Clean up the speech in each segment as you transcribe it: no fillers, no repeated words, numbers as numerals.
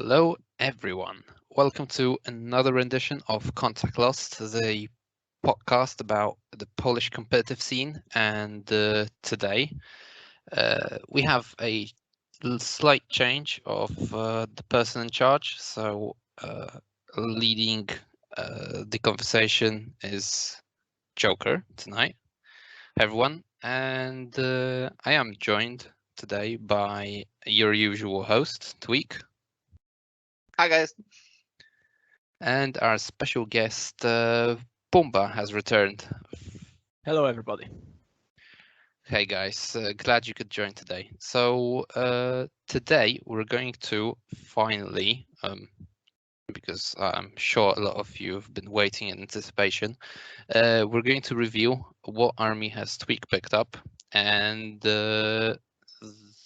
Hello, everyone. Welcome to another rendition of Contact Lost, the podcast about the Polish competitive scene. And today we have a slight change of the person in charge. So leading the conversation is Joker tonight, everyone. And I am joined today by your usual host, Tweak. Hi guys. And our special guest, Pumba, has returned. Hello, everybody. Hey guys, glad you could join today. So today we're going to finally, because I'm sure a lot of you have been waiting in anticipation, we're going to review what army has Tweak picked up, and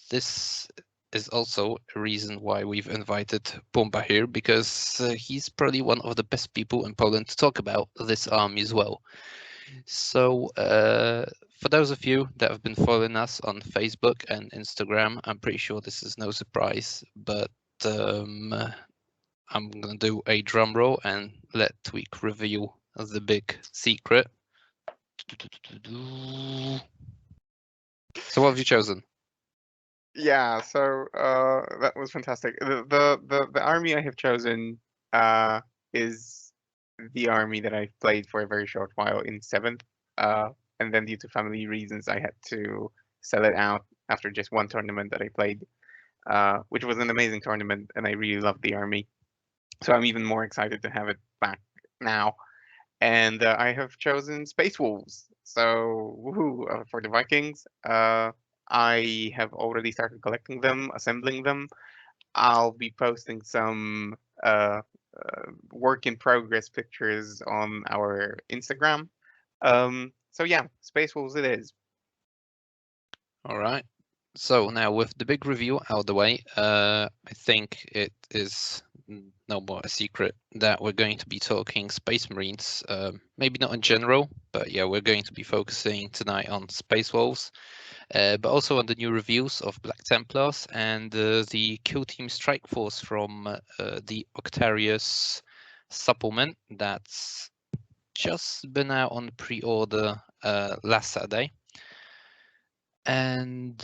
this is also a reason why we've invited Pumba here, because he's probably one of the best people in Poland to talk about this army as well. So for those of you that have been following us on Facebook and Instagram, I'm pretty sure this is no surprise, but I'm going to do a drum roll and let Tweak reveal the big secret. So what have you chosen? Yeah, so that was fantastic. The army I have chosen is the army that I've played for a very short while in 7th, and then due to family reasons I had to sell it out after just one tournament that I played, which was an amazing tournament, and I really loved the army. So I'm even more excited to have it back now. And I have chosen Space Wolves. So woohoo for the Vikings. I have already started collecting them, assembling them. I'll be posting some work in progress pictures on our Instagram. So yeah, Space Wolves it is. All right. So now with the big review out of the way, I think it is no more a secret that we're going to be talking Space Marines. Maybe not in general, but yeah, we're going to be focusing tonight on Space Wolves, but also on the new reviews of Black Templars and the Kill Team Strike Force from the Octarius supplement that's just been out on pre-order last Saturday. And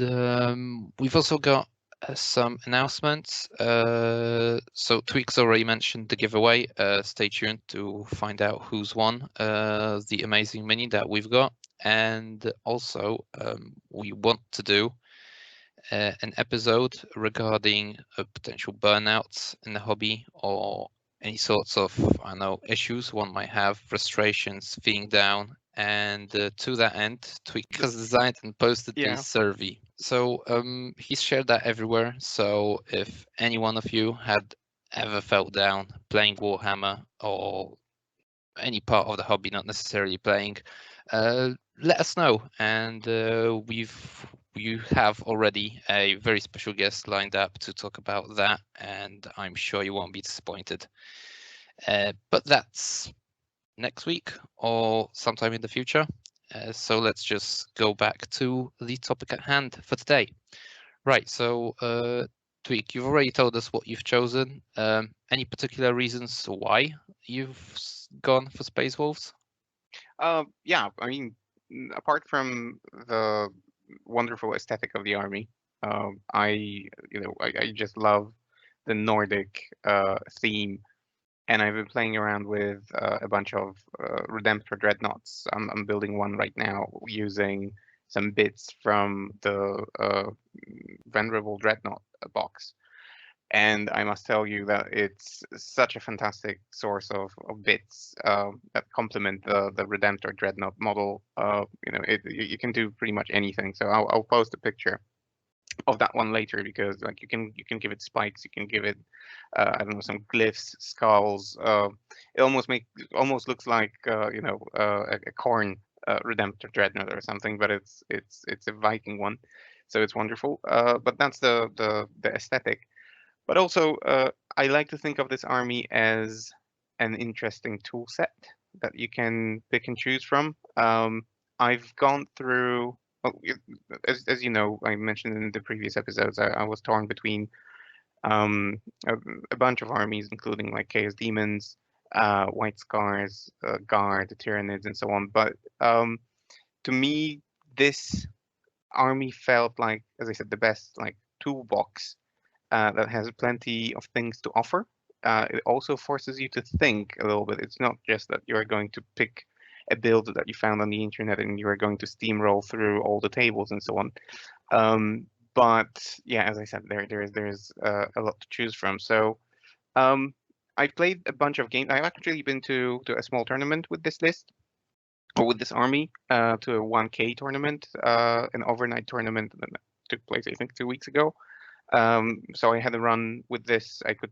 we've also got some announcements. So Tweaks already mentioned the giveaway. Stay tuned to find out who's won the amazing mini that we've got. And also, we want to do an episode regarding potential burnouts in the hobby or any sorts of, I don't know, issues one might have, frustrations, feeling down. And to that end, Tweak has designed and posted a survey. So he's shared that everywhere. So if any one of you had ever felt down playing Warhammer or any part of the hobby, not necessarily playing, let us know. And you have already a very special guest lined up to talk about that, and I'm sure you won't be disappointed. But that's next week or sometime in the future. So let's just go back to the topic at hand for today. Right, so Tweak, you've already told us what you've chosen. Any particular reasons why you've gone for Space Wolves? Yeah, I mean, apart from the wonderful aesthetic of the army, I just love the Nordic theme, and I've been playing around with a bunch of Redemptor dreadnoughts. I'm building one right now using some bits from the Venerable Dreadnought box. And I must tell you that it's such a fantastic source of bits that complement the Redemptor Dreadnought model. You can do pretty much anything. So I'll post a picture of that one later, because like you can give it spikes, you can give it I don't know, some glyphs, skulls. It almost looks like a corn Redemptor Dreadnought or something, but it's a Viking one, so it's wonderful. But that's the aesthetic. But also, I like to think of this army as an interesting tool set that you can pick and choose from. I've gone through, well, as you know, I mentioned in the previous episodes, I was torn between A bunch of armies, including like Chaos Demons, White Scars, Guard, Tyranids, and so on. But to me, this army felt like, as I said, the best like toolbox that has plenty of things to offer. It also forces you to think a little bit. It's not just that you're going to pick a build that you found on the internet and you are going to steamroll through all the tables and so on. But yeah, as I said, there's a lot to choose from. So I've played a bunch of games. I've actually been to a small tournament with this list, or with this army, to a 1K tournament, an overnight tournament that took place, I think, 2 weeks ago. So I had a run with this. I could,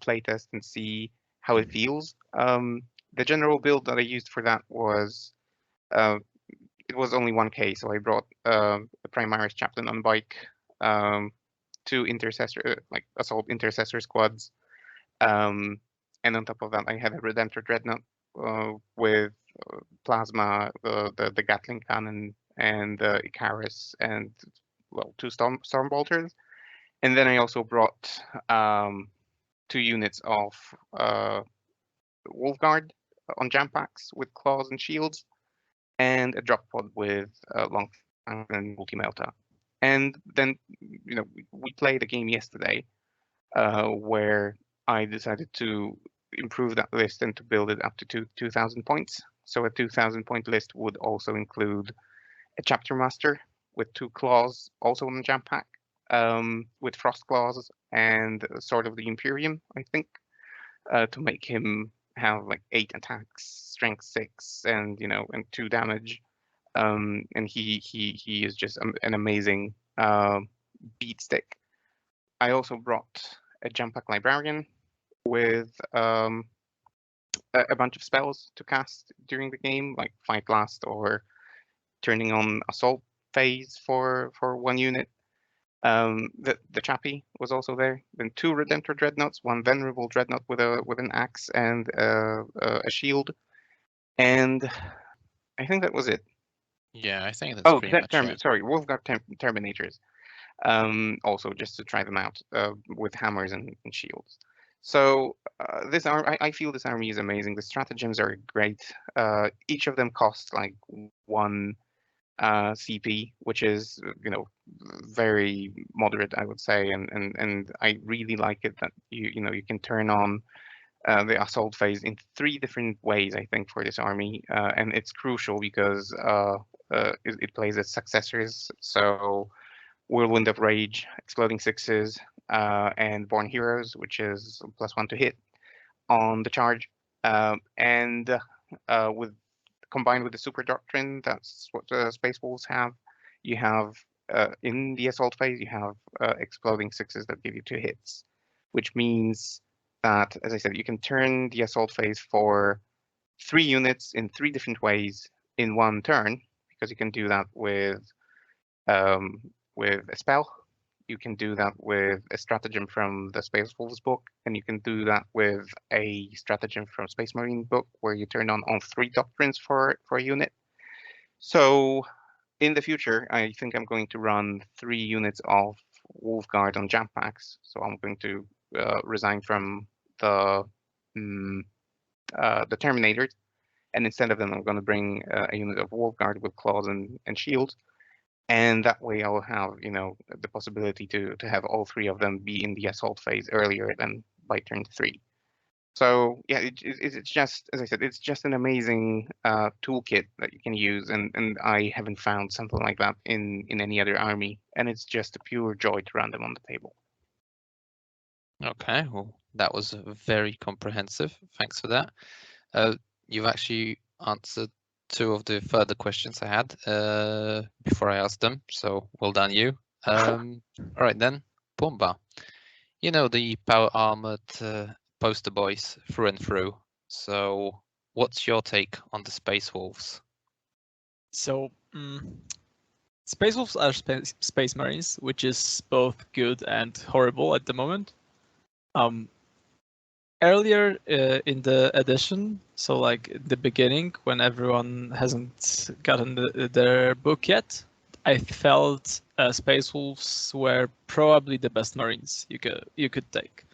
play test and see how it feels. The general build that I used for that was, it was only 1K, so I brought a Primaris Chaplain on bike, 2 intercessor, like assault intercessor squads, and on top of that, I had a Redemptor Dreadnought with plasma, the Gatling cannon, and Icarus, and 2 storm bolters. And then I also brought 2 units of Wolfguard on jam packs with claws and shields, and a drop pod with long and multi-melta. And then, we played a game yesterday where I decided to improve that list and to build it up to 2,000 points. So a 2,000 point list would also include a Chapter Master with 2 claws, also on the jam pack, with frost claws and Sword of the Imperium, I think, to make him have like 8 attacks, strength 6, and and 2 damage. And he is just an amazing beat stick. I also brought a jam pack librarian with a bunch of spells to cast during the game, like Fight Blast or turning on assault phase for 1 unit. The Chappie was also there. Then 2 Redemptor Dreadnoughts, 1 Venerable Dreadnought with an axe and a shield, and I think that was it. Yeah, I think that's pretty much it. Sorry, Wolfguard Terminators. Also just to try them out with hammers and shields. So this army, I feel this army is amazing. The stratagems are great. Each of them costs like 1 CP, which is very moderate, I would say, and I really like it that you can turn on the assault phase in 3 different ways, I think, for this army, and it's crucial because it plays its successors. So Whirlwind of Rage, Exploding Sixes, and Born Heroes, which is +1 to hit on the charge, and with combined with the Super Doctrine, that's what the Space Wolves have. You have in the assault phase, you have Exploding Sixes that give you 2 hits, which means that, as I said, you can turn the assault phase for 3 units in 3 different ways in 1 turn, because you can do that with a spell. You can do that with a stratagem from the Space Wolves book, and you can do that with a stratagem from Space Marine book, where you turn on 3 doctrines for a unit. So in the future, I think I'm going to run 3 units of Wolfguard on jam packs. So I'm going to resign from the Terminators, and instead of them, I'm going to bring a unit of Wolfguard with claws and shields. And that way I'll have, the possibility to have all 3 of them be in the assault phase earlier than by turn 3. So yeah, it's just, as I said, it's just an amazing toolkit that you can use, and I haven't found something like that in any other army, and it's just a pure joy to run them on the table. Okay, well, that was very comprehensive. Thanks for that. You've actually answered 2 of the further questions I had before I asked them, so well done you. All right then, Pumba. The power armored poster boys through and through. So what's your take on the Space Wolves? So Space Wolves are Space Marines, which is both good and horrible at the moment. Earlier in the edition, so like the beginning, when everyone hasn't gotten their book yet, I felt Space Wolves were probably the best Marines you could take.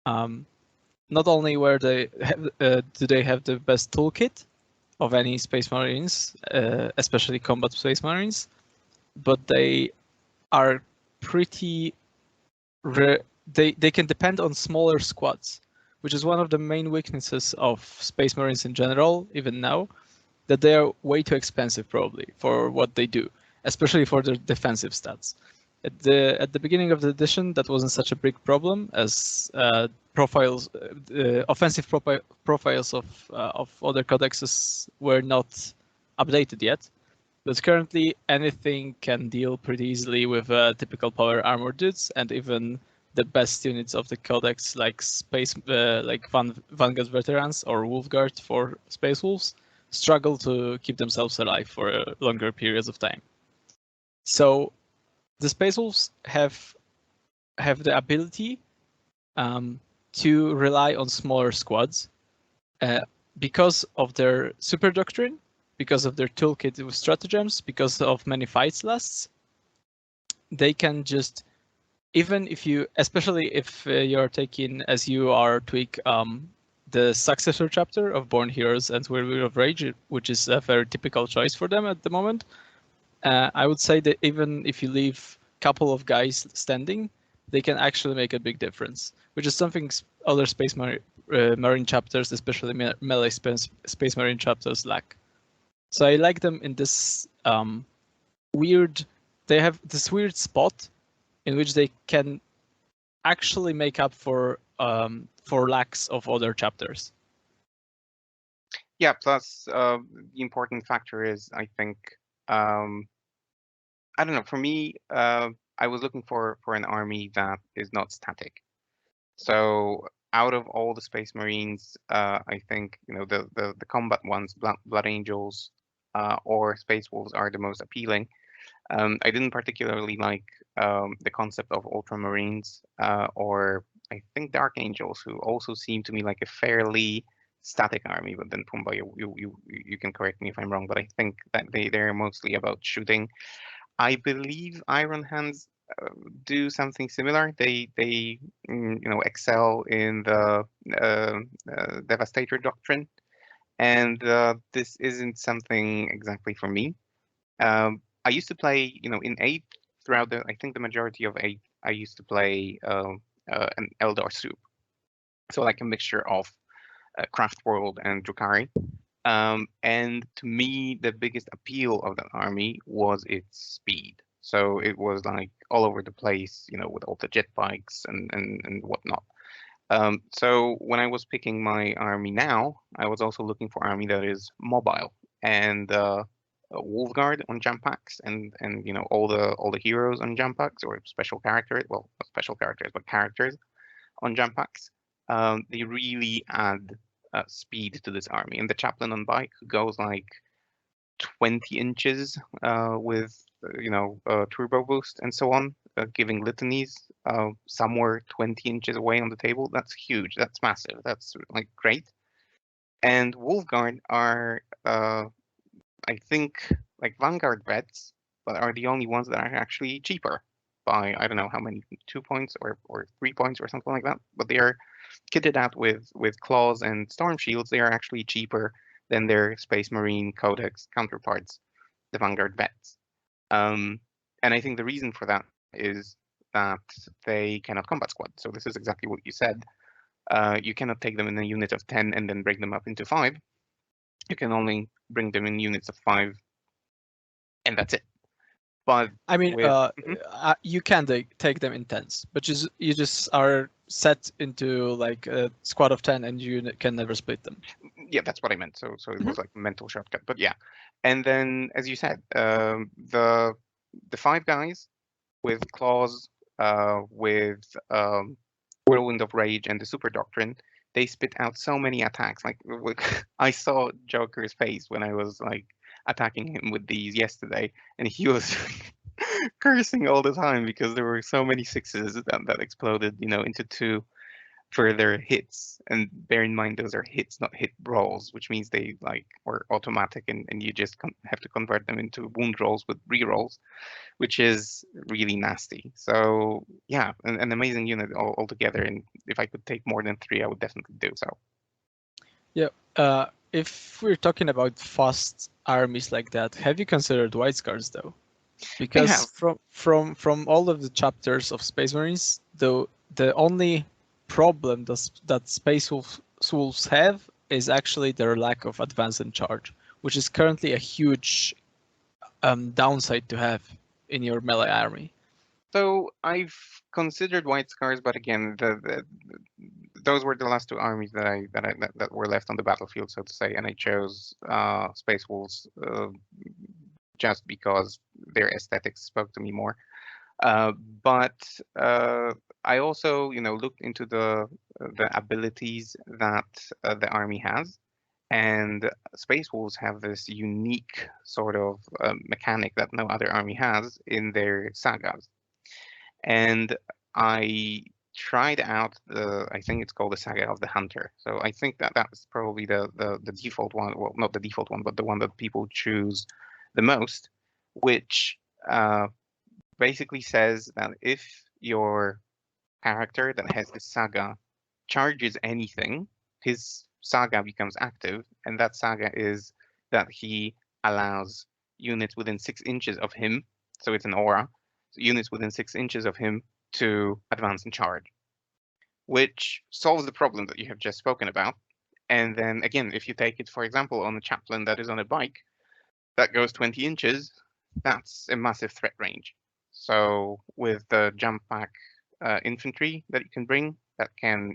Not only were they do they have the best toolkit of any Space Marines, especially combat Space Marines, but they are pretty. They can depend on smaller squads, which is one of the main weaknesses of Space Marines in general, even now, that they are way too expensive probably for what they do, especially for their defensive stats. At the beginning of the edition, that wasn't such a big problem, as offensive profiles of other codexes were not updated yet. But currently, anything can deal pretty easily with typical power armor dudes, and even the best units of the codex, like Vanguard Veterans or Wolfguard for Space Wolves, struggle to keep themselves alive for longer periods of time. So the Space Wolves have the ability to rely on smaller squads because of their super doctrine, because of their toolkit with stratagems, because of many fights lasts. They can just, even if you, especially if you're taking, as you are, Tweak, the successor chapter of Born Heroes and Wheel of Rage, which is a very typical choice for them at the moment. I would say that even if you leave a couple of guys standing, they can actually make a big difference, which is something other Space Marine chapters, especially melee Space Marine chapters, lack. So I like them in this they have this weird spot in which they can actually make up for lacks of other chapters. Yeah, plus the important factor is, I think, I don't know, for me, I was looking for an army that is not static. So out of all the Space Marines, I think, you know, the combat ones, Blood Angels or Space Wolves, are the most appealing. I didn't particularly like the concept of Ultramarines or I think Dark Angels, who also seem to me like a fairly static army. But then Pumba, you can correct me if I'm wrong, but I think that they're mostly about shooting. I believe Iron Hands do something similar. They you know, excel in the Devastator doctrine, and this isn't something exactly for me. I used to play, you know, in 8th throughout I think the majority of 8th, I used to play an Eldar soup, so like a mixture of Craft World and Drukhari. And to me, the biggest appeal of that army was its speed. So it was like all over the place, you know, with all the jet bikes and whatnot. So when I was picking my army now, I was also looking for army that is mobile, and Wolfguard on jump packs, and you know, all the heroes on jump packs, or special characters. Well, not special characters, but characters on jump packs. They really add speed to this army. And the chaplain on bike, who goes like 20 inches with you know, turbo boost and so on, giving litanies somewhere 20 inches away on the table. That's huge. That's massive. That's like great. And Wolfguard are I think like Vanguard vets, but are the only ones that are actually cheaper by, I don't know how many, 2 points or 3 points or something like that. But they are kitted out with claws and storm shields. They are actually cheaper than their Space Marine Codex counterparts, the Vanguard vets. And I think the reason for that is that they cannot combat squad. So this is exactly what you said. You cannot take them in a unit of 10 and then break them up into 5. You can only bring them in units of 5, and that's it. But I mean, you can take them in 10s, but you just are set into like a squad of 10, and you can never split them. Yeah, that's what I meant. So it was like a mental shortcut. But yeah, and then as you said, the 5 guys with claws, with Whirlwind of Rage and the Super Doctrine, they spit out so many attacks. Like I saw Joker's face when I was like attacking him with these yesterday, and he was cursing all the time because there were so many 6s that exploded, you know, into 2. further hits. And bear in mind, those are hits, not hit rolls, which means they are automatic, and you just have to convert them into wound rolls with re-rolls, which is really nasty. So yeah, an amazing unit altogether. And if I could take more than 3, I would definitely do so. Yeah. If we're talking about fast armies like that, have you considered White Scars though? Because from all of the chapters of Space Marines, the only problem that Space Wolves have is actually their lack of advance and charge, which is currently a huge downside to have in your melee army. So I've considered White Scars, but again, those were the last 2 armies that were left on the battlefield, so to say, and I chose Space Wolves just because their aesthetics spoke to me more. But I also, looked into the abilities that the army has, and Space Wolves have this unique sort of mechanic that no other army has in their sagas. And I tried out I think it's called the Saga of the Hunter. So I think that was probably the default one. Well, not the default one, but the one that people choose the most, which basically says that if your character that has the saga charges anything, his saga becomes active, and that saga is that he allows units within 6 inches of him, so it's an aura, so units within 6 inches of him to advance and charge, which solves the problem that you have just spoken about. And then again, if you take it, for example, on a chaplain that is on a bike that goes 20 inches, that's a massive threat range. So with the jump pack infantry that you can bring, that can,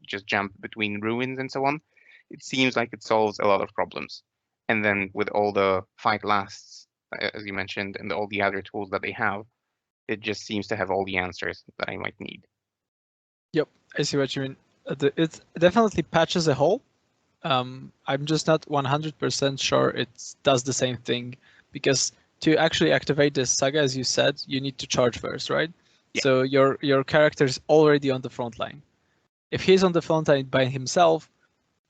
just jump between ruins and so on, it seems like it solves a lot of problems. And then with all the fight lasts, as you mentioned, and all the other tools that they have, it just seems to have all the answers that I might need. Yep, I see what you mean. It definitely patches a hole. I'm just not 100% sure it does the same thing, because to actually activate this saga, as you said, you need to charge first, right? Yeah. So your character is already on the front line. If he's on the front line by himself,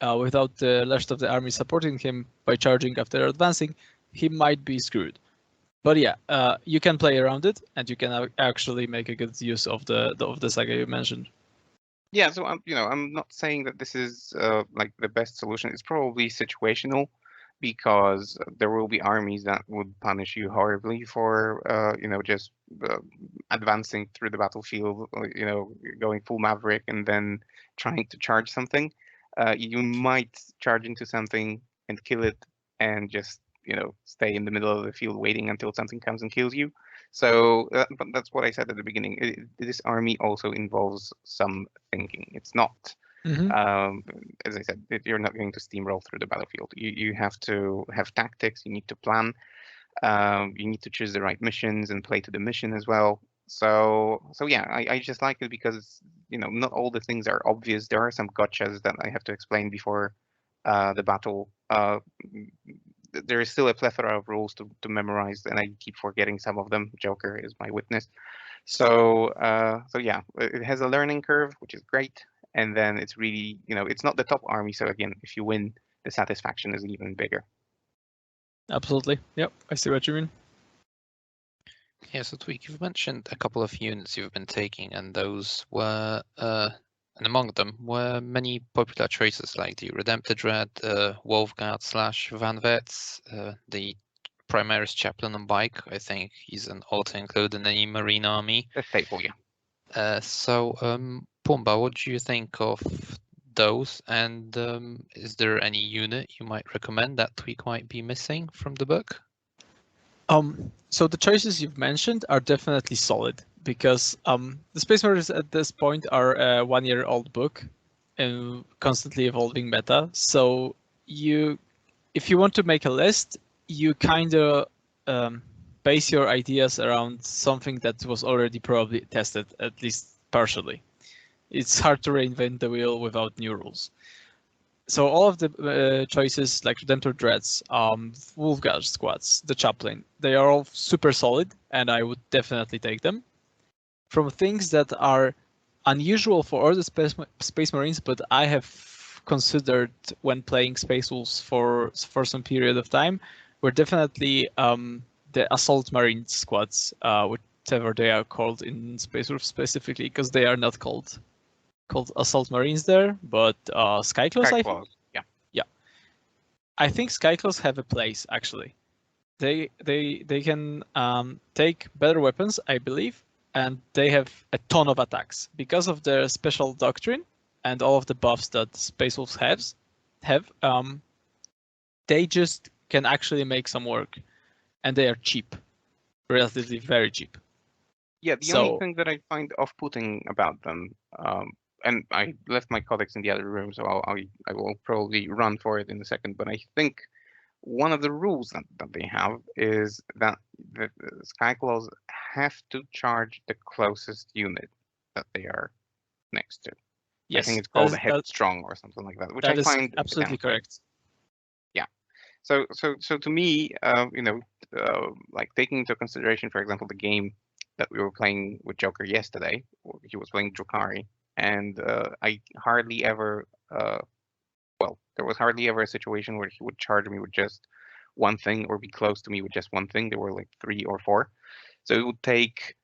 without the rest of the army supporting him by charging after advancing, he might be screwed. But yeah, you can play around it, and you can actually make a good use of the saga you mentioned. Yeah, so I'm not saying that this is like the best solution. It's probably situational, because there will be armies that would punish you horribly for just advancing through the battlefield, going full maverick and then trying to charge something. You might charge into something and kill it, and just stay in the middle of the field waiting until something comes and kills you. So but that's what I said at the beginning. This army also involves some thinking. It's not as I said, you're not going to steamroll through the battlefield. You have to have tactics. You need to plan. You need to choose the right missions and play to the mission as well. So yeah, I just like it because not all the things are obvious. There are some gotchas that I have to explain before the battle. There is still a plethora of rules to memorize, and I keep forgetting some of them. Joker is my witness. So yeah, it has a learning curve, which is great. And then it's really, it's not the top army. So again, if you win, the satisfaction is even bigger. Absolutely. Yep, I see what you mean. Yeah, so Tweak, you've mentioned a couple of units you've been taking, and those were, and among them were many popular choices like the Redemptor Dread, Wolfguard / Van Vets, the Primaris Chaplain on bike. I think he's an auto-include in any Marine army. A staple, yeah. So, Pumba, what do you think of those? And is there any unit you might recommend that Tweak might be missing from the book? So the choices you've mentioned are definitely solid, because the Space Marines at this point are a 1-year-old book and constantly evolving meta. So if you want to make a list, you kind of base your ideas around something that was already probably tested, at least partially. It's hard to reinvent the wheel without new rules. So all of the choices like Redemptor Dreads, Wolfguard squads, the Chaplain, they are all super solid, and I would definitely take them. From things that are unusual for other Space Marines, but I have considered when playing Space Wolves for some period of time, were definitely the Assault Marine squads, whatever they are called in Space Wolves specifically, because they are not called Assault Marines there, but Skyclaws, I think. Yeah. I think Skyclaws have a place actually. They can take better weapons, I believe, and they have a ton of attacks because of their special doctrine and all of the buffs that Space Wolves have. They just can actually make some work, and they are cheap, relatively very cheap. Yeah, the only thing that I find off-putting about them, and I left my codex in the other room, so I will probably run for it in a second, but I think one of the rules that they have is that the Skyclaws have to charge the closest unit that they are next to. Yes, I think it's called a headstrong or something like that, which I find absolutely correct. Yeah. So to me, like taking into consideration, for example, the game that we were playing with Joker yesterday, he was playing Drukhari, and I hardly ever, there was hardly ever a situation where he would charge me with just one thing or be close to me with just one thing. There were like 3 or 4. So it would take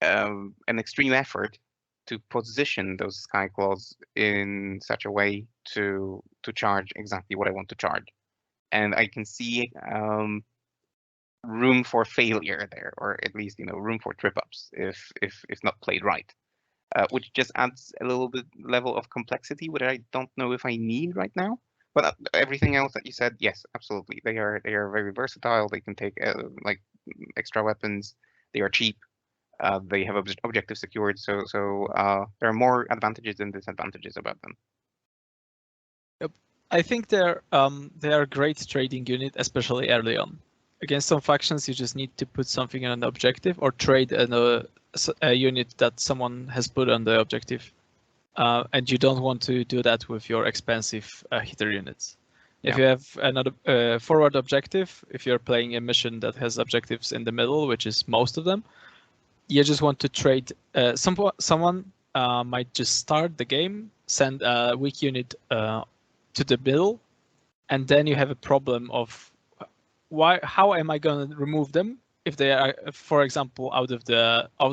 an extreme effort to position those Skyclaws in such a way to charge exactly what I want to charge. And I can see room for failure there, or at least room for trip ups if not played right, which just adds a little bit level of complexity, which I don't know if I need right now. But everything else that you said, yes, absolutely, they are very versatile. They can take like extra weapons. They are cheap. They have objective secured. So there are more advantages than disadvantages about them. Yep. I think they are a great trading unit, especially early on. Against some factions, you just need to put something on an objective or trade a unit that someone has put on the objective. And you don't want to do that with your expensive hitter units. If you have another forward objective, if you're playing a mission that has objectives in the middle, which is most of them, you just want to trade. Someone might just start the game, send a weak unit to the middle, and then you have a problem of how am I going to remove them if they are, for example, out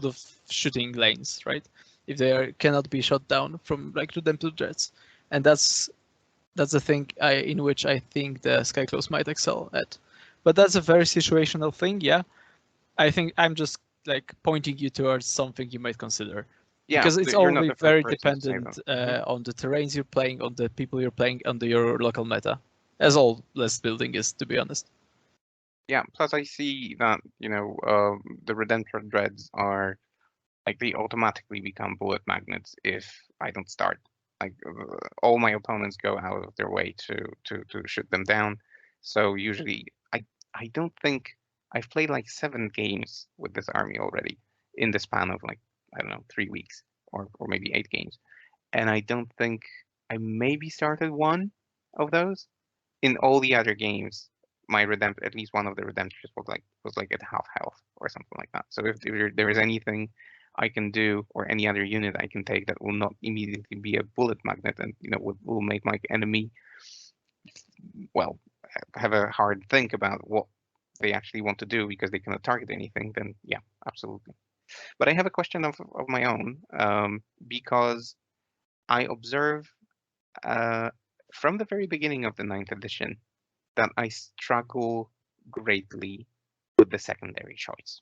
of shooting lanes, right? If they cannot be shot down from like redemptive jets, and that's the thing in which I think the Skyclaws might excel at. But that's a very situational thing. Yeah, I think I'm just like pointing you towards something you might consider. Yeah, because it's all very dependent on the terrains you're playing, on the people you're playing, on your local meta, as all list building is, to be honest. Yeah, plus I see that the Redemptor Dreads are like they automatically become bullet magnets if I don't start. Like all my opponents go out of their way to shoot them down. So usually I don't think I've played like 7 games with this army already in the span of like, I don't know, 3 weeks or maybe 8 games. And I don't think I maybe started 1 of those. In all the other games, my at least one of the redemptors was like at half health or something like that. So if there is anything I can do or any other unit I can take that will not immediately be a bullet magnet and will make my enemy have a hard think about what they actually want to do because they cannot target anything, then yeah, absolutely. But I have a question of my own, because I observe from the very beginning of the 9th edition that I struggle greatly with the secondary choice.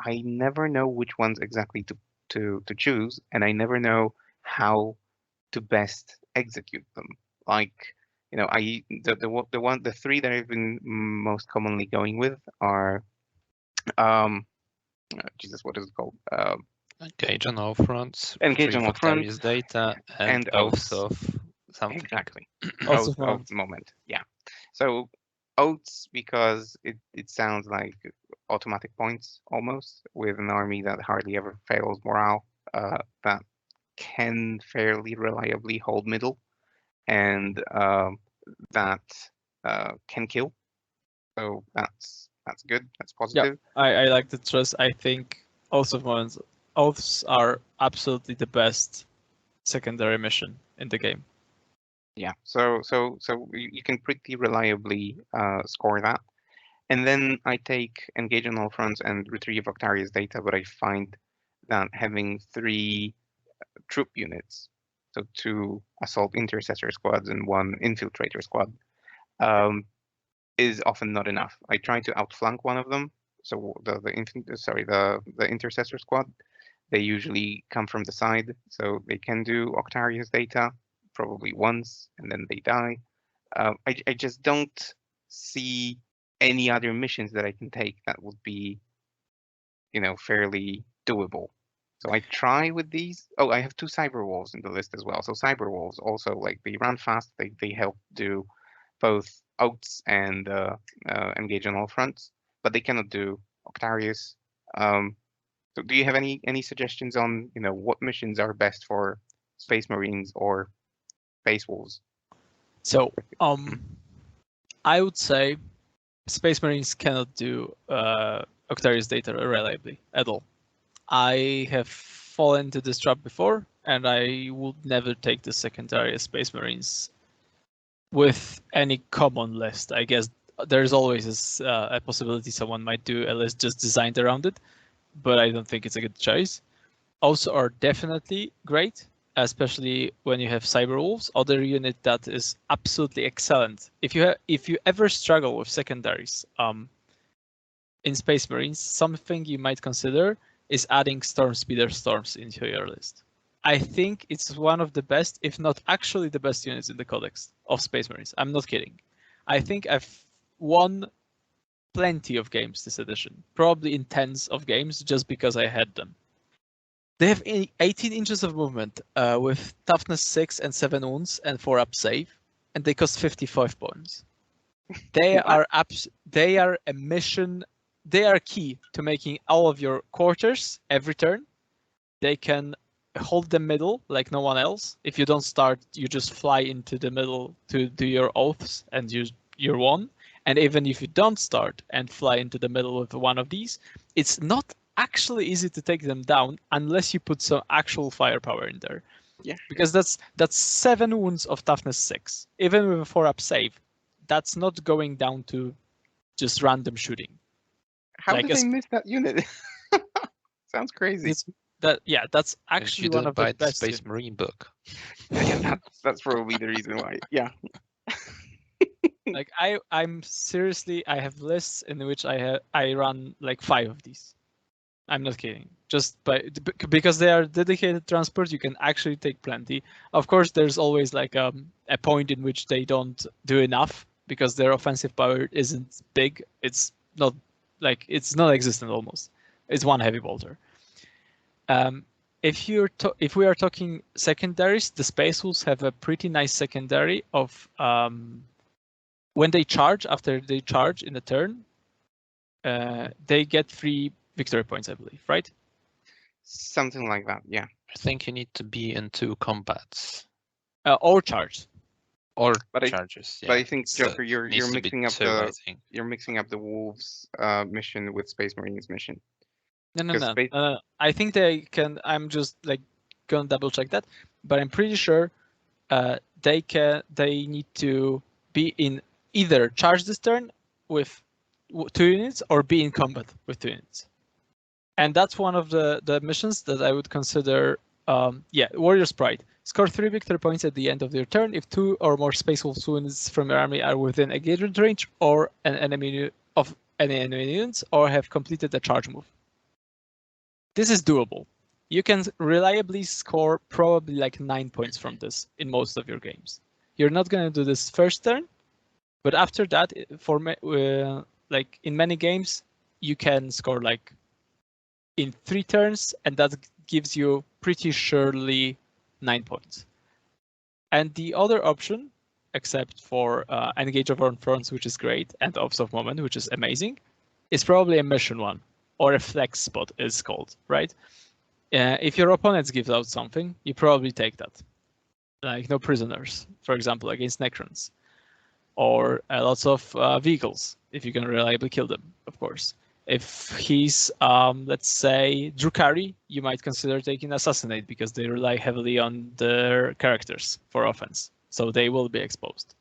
I never know which ones exactly to choose, and I never know how to best execute them. Like, the 3 that I've been most commonly going with are Jesus, what is it called? Engage on all fronts. Engage on all fronts. Data and oaths of something. Exactly. Oaths of moment. Yeah. So oaths, because it sounds like automatic points almost with an army that hardly ever fails morale, that can fairly reliably hold middle, and that can kill. So that's good. That's positive. Yeah, I like the trust. I think also moments Oaths are absolutely the best secondary mission in the game. Yeah, so you can pretty reliably score that. And then I take engage on all fronts and retrieve Octarius data, but I find that having 3 troop units, so 2 assault intercessor squads and 1 infiltrator squad, is often not enough. I try to outflank one of them. So the intercessor squad, they usually come from the side, so they can do Octarius data probably once, and then they die. I just don't see any other missions that I can take that would be, fairly doable. So I try with these. Oh, I have 2 cyber wolves in the list as well. So cyber wolves also, like, they run fast. They help do both outs and engage on all fronts, but they cannot do Octarius. So do you have any suggestions on what missions are best for Space Marines or Space Wolves? So I would say Space Marines cannot do Octarius data reliably at all. I have fallen into this trap before, and I would never take the secondary Space Marines with any common list. I guess there's always a possibility someone might do a list just designed around it, but I don't think it's a good choice. Also are definitely great, especially when you have Cyber Wolves, other unit that is absolutely excellent. If you ever struggle with secondaries in Space Marines, something you might consider is adding Storm Speeder Storms into your list. I think it's one of the best, if not actually the best units in the Codex of Space Marines. I'm not kidding. I think I've won plenty of games this edition, probably in tens of games, just because I had them. They have 18 inches of movement with toughness 6 and 7 wounds and 4 up save, and they cost 55 points. They are a mission. They are key to making all of your quarters every turn. They can hold the middle like no one else. If you don't start, you just fly into the middle to do your oaths and you're won. And even if you don't start and fly into the middle with one of these, it's not actually easy to take them down unless you put some actual firepower in there. Yeah. Because that's 7 wounds of toughness 6. Even with a 4 up save, that's not going down to just random shooting. How did I miss that unit? Sounds crazy. That's actually one of the best Space Marine book. Yeah, that's probably the reason why. Yeah. Like I'm seriously, I have lists in which I run like 5 of these. I'm not kidding. Just because they are dedicated transport, you can actually take plenty. Of course, there's always like a point in which they don't do enough because their offensive power isn't big. It's not it's non-existent almost. It's 1 heavy bolter. If we are talking secondaries, the Space Wolves have a pretty nice secondary of when they charge, after they charge in a turn, they get 3 victory points, I believe, right? Something like that, yeah. I think you need to be in 2 combats. Or charge. Or charges. But I think, Joker, you're mixing up you're mixing up the Wolves mission with Space Marines mission. No. I think they can. I'm just like gonna double check that, but I'm pretty sure they need to be in either charge this turn with 2 units or be in combat with 2 units. And that's one of the missions that I would consider. Warrior's Pride. Score 3 victory points at the end of your turn if 2 or more Space Wolves units from your army are within engagement range or an enemy of any enemy units or have completed a charge move. This is doable. You can reliably score probably like 9 points from this in most of your games. You're not going to do this first turn, but after that, like in many games, you can score like in 3 turns, and that gives you pretty surely 9 points. And the other option, except for Engage over on fronts, which is great, and Ops of Moment, which is amazing, is probably a mission one, or a flex spot is called, right? If your opponents give out something, you probably take that. Like no prisoners, for example, against Necrons. Or lots of vehicles, if you can reliably kill them, of course. If he's, let's say, Drukari, you might consider taking Assassinate because they rely heavily on their characters for offense, so they will be exposed.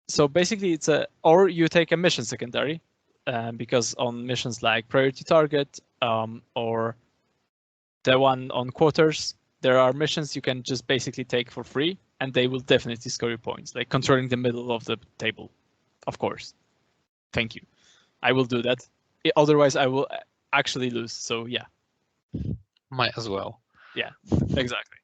So basically, it's or you take a mission secondary, because on missions like Priority Target or the one on Quarters, there are missions you can just basically take for free, and they will definitely score you points, like controlling the middle of the table, of course. Thank you. I will do that. Otherwise, I will actually lose. So yeah. Might as well. Yeah, exactly.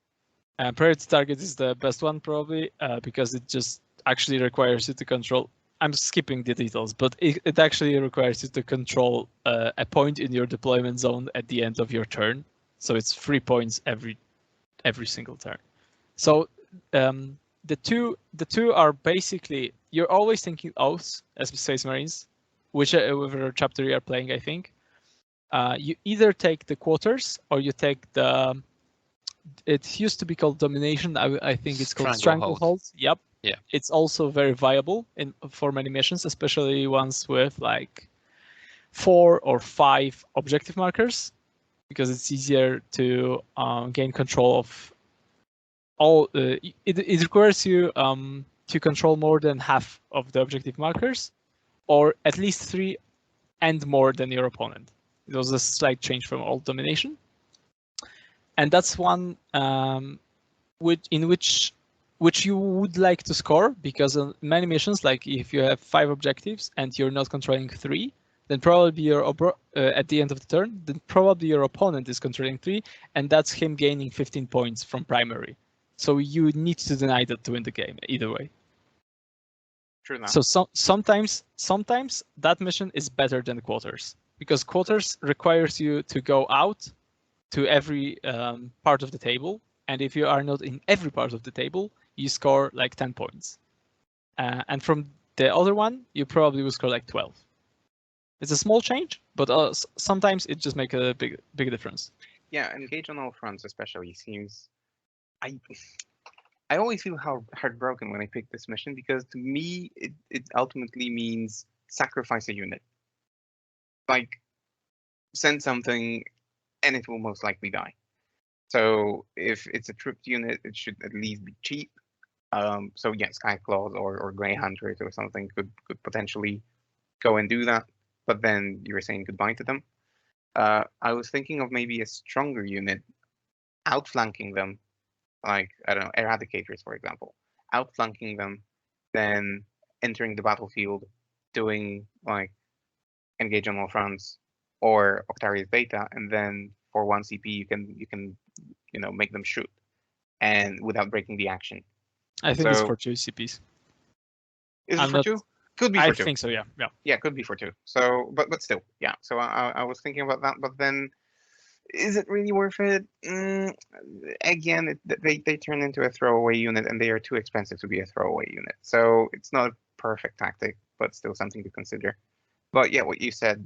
Priority Target is the best one probably because it just actually requires you to control. I'm skipping the details, but it actually requires you to control a point in your deployment zone at the end of your turn. So it's 3 points every single turn. So the two are basically, you're always thinking oaths as Space Marines, whichever chapter you are playing, I think. You either take the Quarters or you take the. It used to be called Domination. I think it's called Stranglehold. Yep. Yeah. It's also very viable for many missions, especially ones with like 4 or 5 objective markers, because it's easier to gain control of all. It requires you to control more than half of the objective markers, or at least 3 and more than your opponent. It was a slight change from old Domination. And that's one which you would like to score, because on many missions, like if you have 5 objectives and you're not controlling 3, then probably at the end of the turn, then probably your opponent is controlling 3, and that's him gaining 15 points from primary. So you need to deny that to win the game either way. True enough. So sometimes that mission is better than Quarters, because Quarters requires you to go out to every part of the table, and if you are not in every part of the table, you score like 10 points. And from the other one, you probably will score like 12. It's a small change, but sometimes it just makes a big difference. Yeah, engage on all fronts especially seems. I always feel heartbroken when I pick this mission, because to me it ultimately means sacrifice a unit. Like, send something and it will most likely die. So if it's a trooped unit, it should at least be cheap. So yeah, Skyclaws or Grey Hunters or something could potentially go and do that. But then you're saying goodbye to them. I was thinking of maybe a stronger unit, outflanking them, like, I don't know, Eradicators, for example, outflanking them, then entering the battlefield, doing like engage on all fronts or Octarius Beta, and then for 1 CP you can make them shoot, and without breaking the action. I think it's for 2 CPs. Is it for 2? Could be for 2. I think so, yeah. Yeah, could be for 2. So, but still, yeah. So I was thinking about that, but then, is it really worth it? Again, they turn into a throwaway unit, and they are too expensive to be a throwaway unit. So it's not a perfect tactic, but still something to consider. But yeah, what you said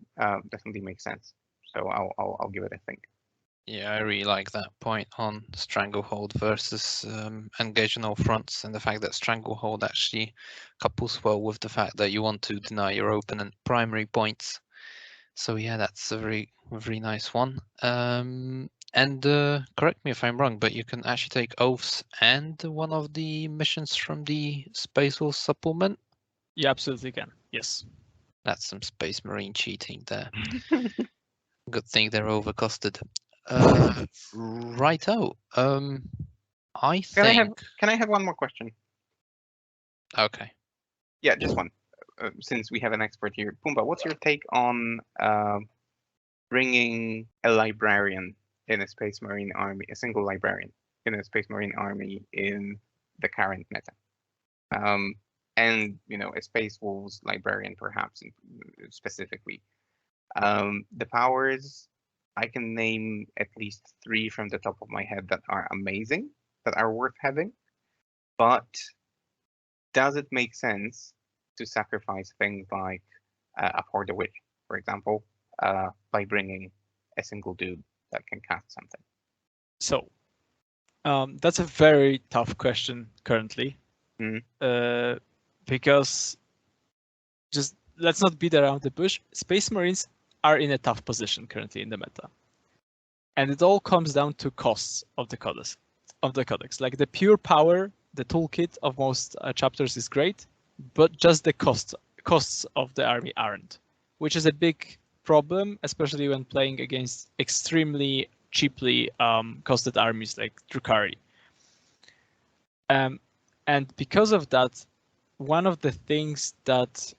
definitely makes sense. So I'll give it a think. Yeah, I really like that point on Stranglehold versus Engage on all fronts, and the fact that Stranglehold actually couples well with the fact that you want to deny your opponent primary points. So yeah, that's a very nice one. And correct me if I'm wrong, but you can actually take oaths and one of the missions from the Space Wolf supplement. You absolutely can. Yes. That's some Space Marine cheating there. Good thing they're overcosted. Righto. I think. Can I have one more question? Okay. Yeah, just one. Since we have an expert here, Pumba, what's your take on bringing a librarian in a Space Marine army, a single librarian in a Space Marine army in the current meta? And a Space Wolves librarian, perhaps specifically. The powers, I can name at least 3 from the top of my head that are amazing, that are worth having. But does it make sense to sacrifice things like Abhor the Witch, for example, by bringing a single dude that can cast something? So that's a very tough question currently, because just let's not beat around the bush. Space Marines are in a tough position currently in the meta. And it all comes down to costs of the codex. Like the pure power, the toolkit of most chapters is great, but just the costs of the army aren't, which is a big problem, especially when playing against extremely cheaply costed armies like Drukhari. And because of that, one of the things that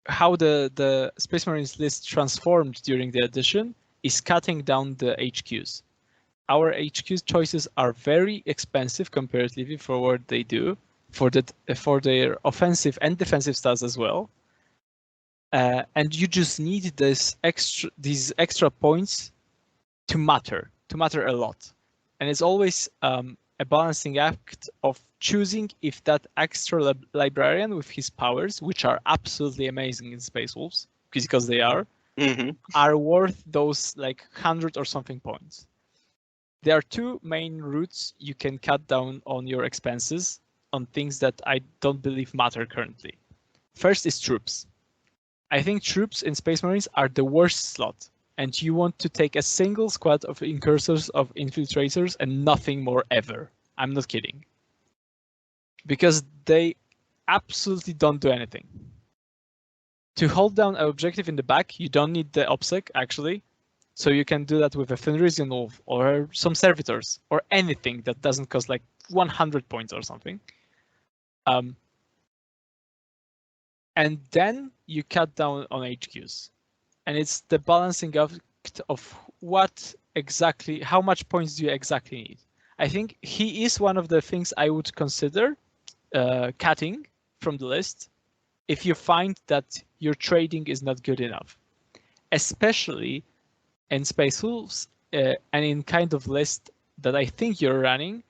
how the Space Marines list transformed during the edition is cutting down the HQs. Our HQ choices are very expensive comparatively for what they do, for their offensive and defensive stats as well. And you just need these extra points to matter a lot. And it's always a balancing act of choosing if that extra librarian with his powers, which are absolutely amazing in Space Wolves, because they are, are worth those like 100 or something points. There are two main routes you can cut down on your expenses on things that I don't believe matter currently. First is troops. I think troops in Space Marines are the worst slot, and you want to take a single squad of incursors, of infiltrators, and nothing more ever. I'm not kidding. Because they absolutely don't do anything. To hold down an objective in the back, you don't need the OPSEC, actually. So you can do that with a Fenrisian Wolf or some Servitors or anything that doesn't cost like 100 points or something. And then you cut down on HQs. And it's the balancing act of what exactly, how much points do you exactly need? I think he is one of the things I would consider cutting from the list if you find that your trading is not good enough, especially in Space Wolves and in kind of list that I think you're running,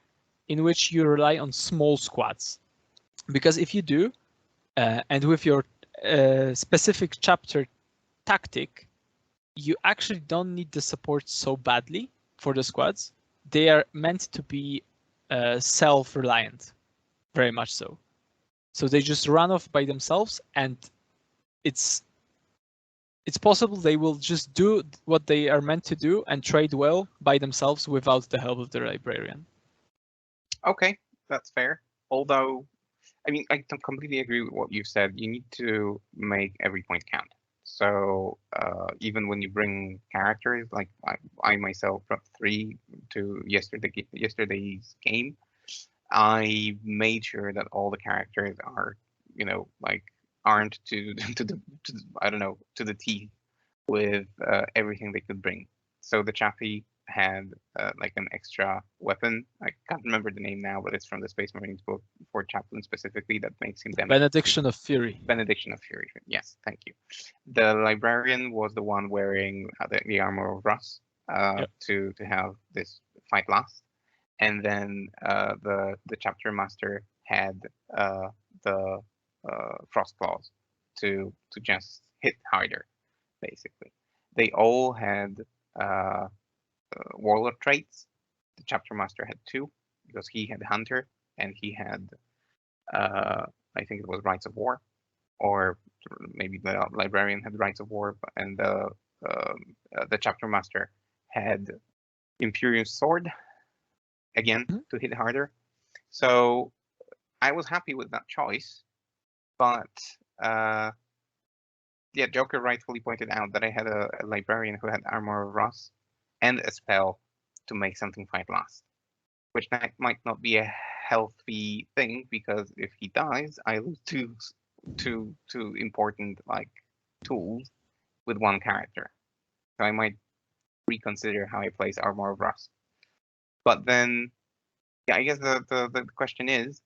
in which you rely on small squads. Because if you do, and with your specific chapter tactic, you actually don't need the support so badly for the squads. They are meant to be self-reliant, very much so. So they just run off by themselves, and it's possible they will just do what they are meant to do and trade well by themselves without the help of the librarian. Okay, that's fair. Although, I mean, I completely agree with what you've said. You need to make every point count. So even when you bring characters, like I myself brought 3 to yesterday's game, I made sure that all the characters are, you know, like armed to I don't know, to the teeth with everything they could bring. So the Chaffee had like an extra weapon. I can't remember the name now, but it's from the Space Marines book for Chaplain specifically that makes him damage. Benediction of Fury. Benediction of Fury. Yes, thank you. The Librarian was the one wearing the armor of Russ to have this fight last, and then the Chapter Master had the Frost Claws to just hit harder, basically. They all had warlord traits. The Chapter Master had 2 because he had Hunter and he had I think it was Rights of War, or maybe the Librarian had Rights of War, and the Chapter Master had Imperium Sword again to hit harder. So I was happy with that choice, but yeah, Joker rightfully pointed out that I had a Librarian who had Armor of Russ and a spell to make something fight last, which might not be a healthy thing, because if he dies, I lose two important like tools with one character. So I might reconsider how I place Armor of Russ. But then, yeah, I guess the question is,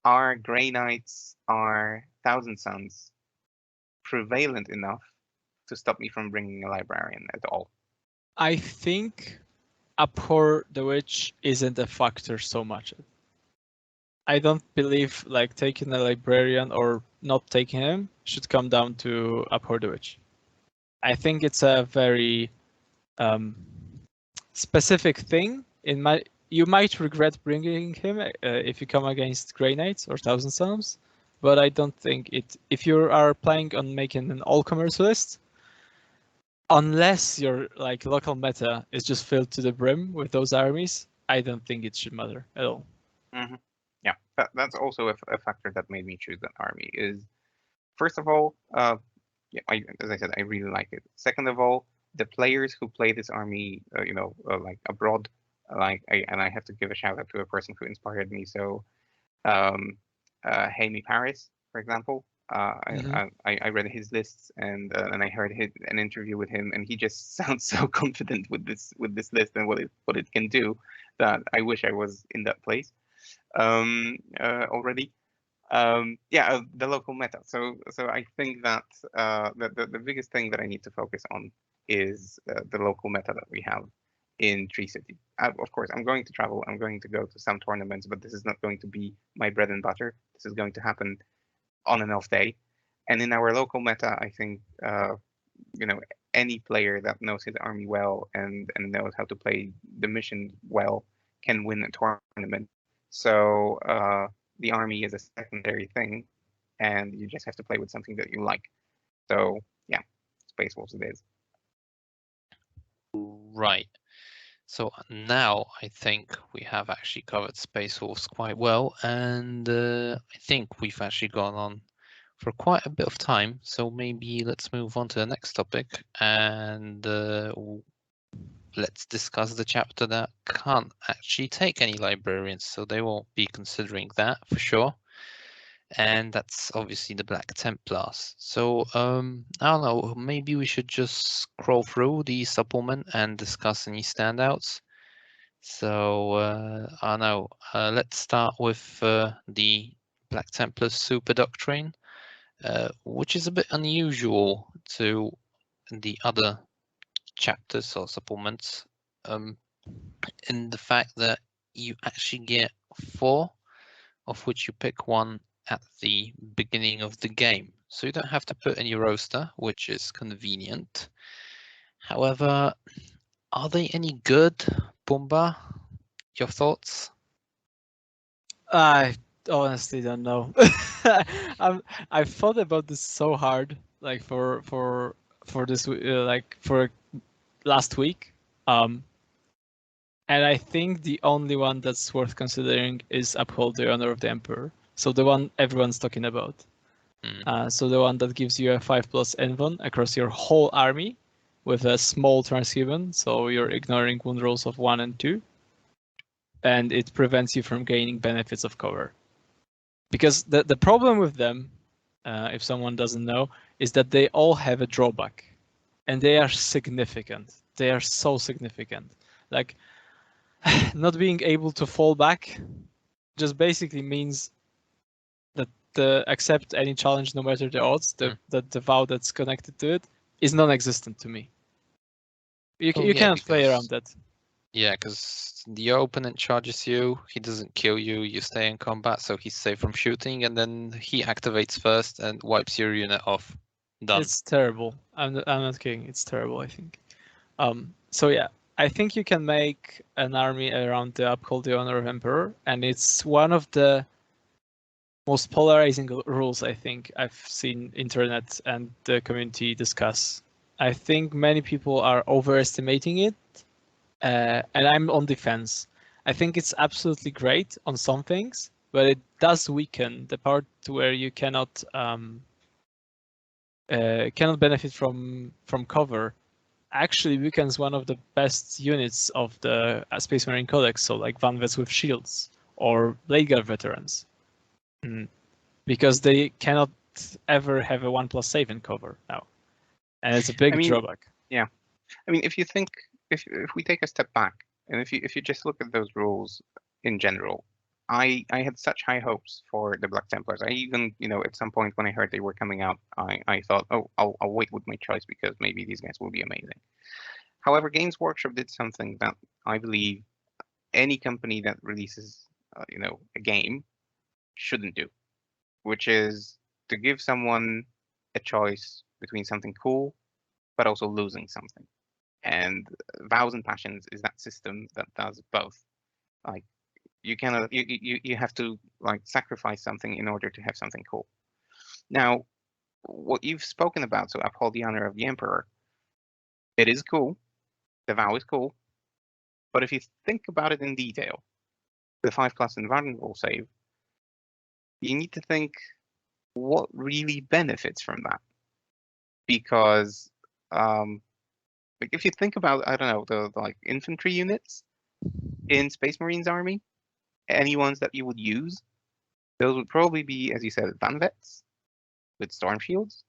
are Grey Knights, are Thousand Suns prevalent enough to stop me from bringing a Librarian at all? I think Abhor the Witch isn't a factor so much. I don't believe like taking a Librarian or not taking him should come down to Abhor the Witch. I think it's a very specific thing. You might regret bringing him if you come against Grey Knights or Thousand Suns, but I don't think it. If you are planning on making an all-commerce list, unless your like local meta is just filled to the brim with those armies, I don't think it should matter at all. Hmm. Yeah, that's also a factor that made me choose that army. Is first of all, yeah, as I said, I really like it. Second of all, the players who play this army, like abroad, and I have to give a shout out to a person who inspired me. So, Jaime Paris, for example, I read his lists and I heard an interview with him, and he just sounds so confident with this list and what it can do that I wish I was in that place already. Yeah, the local meta. So I think that the biggest thing that I need to focus on is the local meta that we have in Tree City. Of course, I'm going to travel. I'm going to go to some tournaments, but this is not going to be my bread and butter. This is going to happen on an off day. And in our local meta, I think any player that knows his army well and knows how to play the mission well can win a tournament. So the army is a secondary thing, and you just have to play with something that you like. So yeah, Space Wolves it is. Right. So now I think we have actually covered Space Wolves quite well, and I think we've actually gone on for quite a bit of time. So maybe let's move on to the next topic, and let's discuss the chapter that can't actually take any librarians, so they won't be considering that for sure. And that's obviously the Black Templars. So I don't know, maybe we should just scroll through the supplement and discuss any standouts. So I don't know, let's start with the Black Templars Super Doctrine, which is a bit unusual to the other chapters or supplements, in the fact that you actually get 4, of which you pick one at the beginning of the game. So you don't have to put in your roster, which is convenient. However, are they any good, Pumba? Your thoughts? I honestly don't know. I've thought about this so hard, like for this like for last week, and I think the only one that's worth considering is Uphold the Honor of the Emperor. So the one everyone's talking about. So the one that gives you a 5+ Envon across your whole army with a small transhuman, so you're ignoring wound rolls of 1 and 2. And it prevents you from gaining benefits of cover. Because the problem with them, if someone doesn't know, is that they all have a drawback. And they are significant. They are so significant. Like, not being able to fall back just basically means that accept any challenge no matter the odds, that the vow that's connected to it is non-existent to me. You cannot play around that. Yeah, because the opponent charges you, he doesn't kill you, you stay in combat, so he's safe from shooting, and then he activates first and wipes your unit off. Done. It's terrible. I'm not kidding. It's terrible, I think. So yeah, I think you can make an army around the Uphold the Honor of Emperor, and it's one of the most polarizing rules I think I've seen internet and the community discuss. I think many people are overestimating it, and I'm on defense. I think it's absolutely great on some things, but it does weaken the part where you cannot benefit from cover. Actually weakens one of the best units of the Space Marine Codex, so like Vanvets with shields or Blade Guard veterans, because they cannot ever have a 1+ save in cover now, and it's a big drawback. Yeah, I mean, if you think, if we take a step back, and if you just look at those rules in general, I had such high hopes for the Black Templars. I even, at some point when I heard they were coming out, I thought, oh, I'll wait with my choice because maybe these guys will be amazing. However, Games Workshop did something that I believe any company that releases, a game shouldn't do, which is to give someone a choice between something cool, but also losing something. And Vows and Passions is that system that does both. Like, You cannot. You have to like sacrifice something in order to have something cool. Now, what you've spoken about, so uphold the honor of the emperor, it is cool. The vow is cool, but if you think about it in detail, the 5+ invulnerable save, you need to think what really benefits from that, because like if you think about, I don't know, the like infantry units in Space Marines army, any ones that you would use, those would probably be, as you said, van vets with storm shields,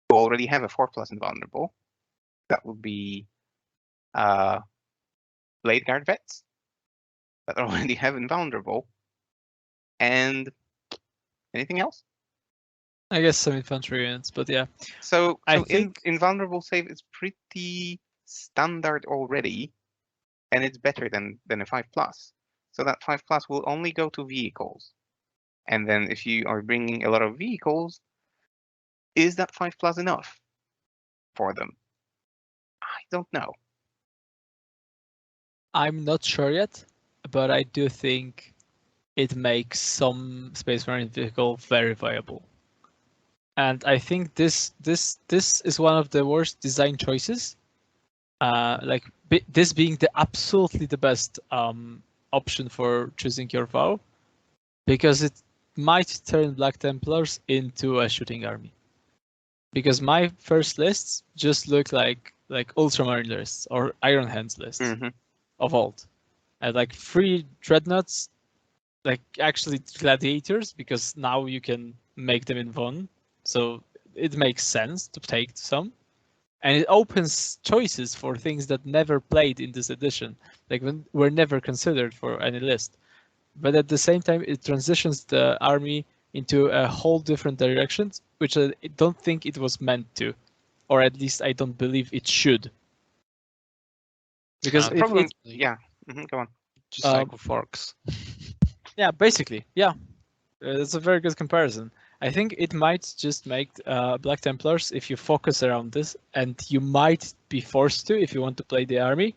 who already have a 4+ invulnerable. That would be blade guard vets that already have invulnerable, and anything else. I guess some infantry units, but yeah. So I think invulnerable save is pretty standard already, and it's better than a 5+. So that 5+ will only go to vehicles. And then if you are bringing a lot of vehicles, is that 5+ enough for them? I don't know. I'm not sure yet, but I do think it makes some Space Marine vehicle very viable. And I think this is one of the worst design choices. Like this being the absolutely the best option for choosing your vow, because it might turn Black Templars into a shooting army. Because my first lists just look like Ultramarine lists or Iron Hands lists of old. And like 3 dreadnoughts, like actually gladiators, because now you can make them in one. So it makes sense to take some. And it opens choices for things that never played in this edition, like were never considered for any list. But at the same time, it transitions the army into a whole different direction, which I don't think it was meant to, or at least I don't believe it should. Because problem, yeah, go on. Just like with orcs. Yeah, basically, yeah. That's a very good comparison. I think it might just make Black Templars, if you focus around this, and you might be forced to if you want to play the army,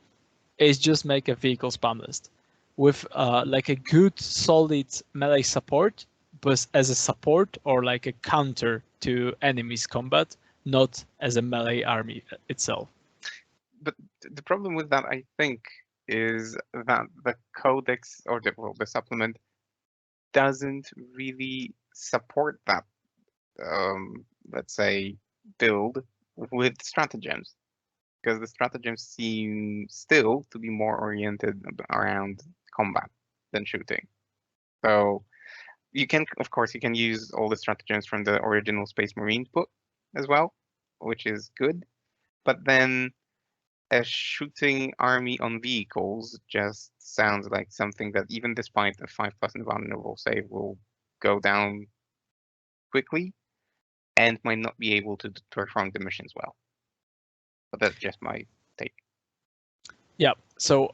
is just make a vehicle spam list with like a good solid melee support, but as a support or like a counter to enemies combat, not as a melee army itself. But the problem with that, I think, is that the codex or the supplement doesn't really support that, let's say, build with stratagems, because the stratagems seem still to be more oriented around combat than shooting. So you can, of course, you can use all the stratagems from the original Space Marines book as well, which is good. But then a shooting army on vehicles just sounds like something that, even despite a 5+ invulnerable save, will go down quickly and might not be able to perform the missions well. But that's just my take. Yeah, so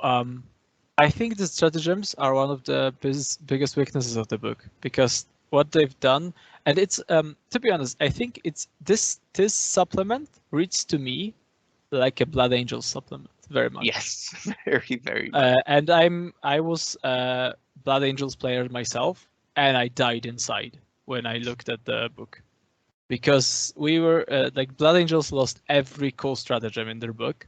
I think the stratagems are one of the biggest weaknesses of the book, because what they've done, and it's to be honest, I think it's this supplement reads to me like a Blood Angel supplement very much. Yes, very much. And I was a Blood Angels player myself, and I died inside when I looked at the book, because we were like Blood Angels lost every cool stratagem in their book,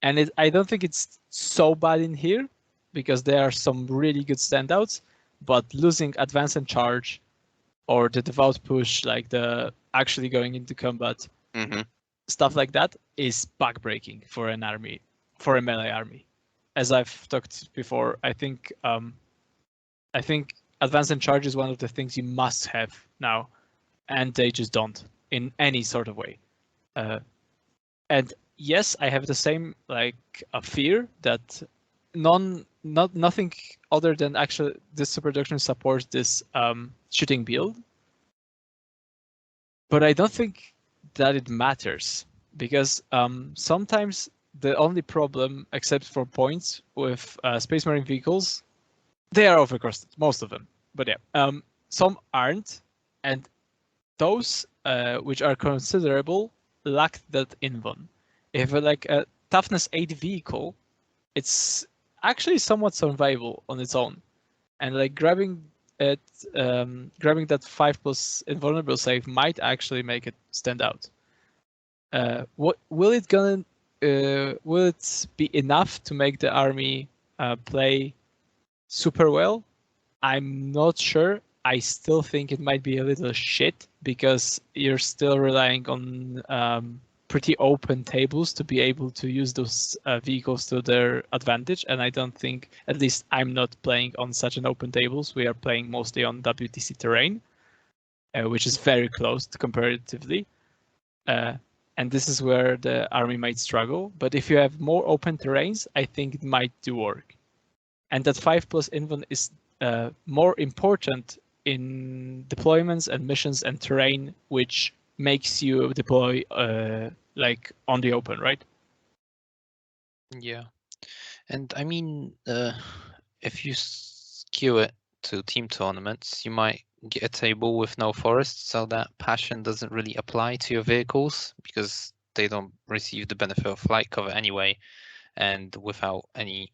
and I don't think it's so bad in here, because there are some really good standouts, but losing advance and charge, or the devout push, like the actually going into combat, stuff like that is backbreaking for an army, for a melee army. As I've talked before, I think advance and charge is one of the things you must have now, and they just don't in any sort of way. And yes, I have the same like a fear that nothing other than actually this super production supports this shooting build, but I don't think that it matters, because sometimes the only problem, except for points, with Space Marine vehicles, they are overcosted, most of them. But yeah, some aren't, and those which are considerable lack that invuln. If like a toughness 8 vehicle, it's actually somewhat survivable on its own. and like grabbing it, grabbing that 5+ invulnerable save might actually make it stand out. What will it will it be enough to make the army play super well? I'm not sure. I still think it might be a little shit because you're still relying on pretty open tables to be able to use those vehicles to their advantage. And I don't think, at least I'm not playing on such an open tables. We are playing mostly on WTC terrain, which is very closed comparatively. And this is where the army might struggle. But if you have more open terrains, I think it might do work. And that 5+ invuln is more important in deployments and missions and terrain, which makes you deploy like on the open, right? Yeah, and I mean, if you skew it to team tournaments, you might get a table with no forests, so that passion doesn't really apply to your vehicles because they don't receive the benefit of flight cover anyway, and without any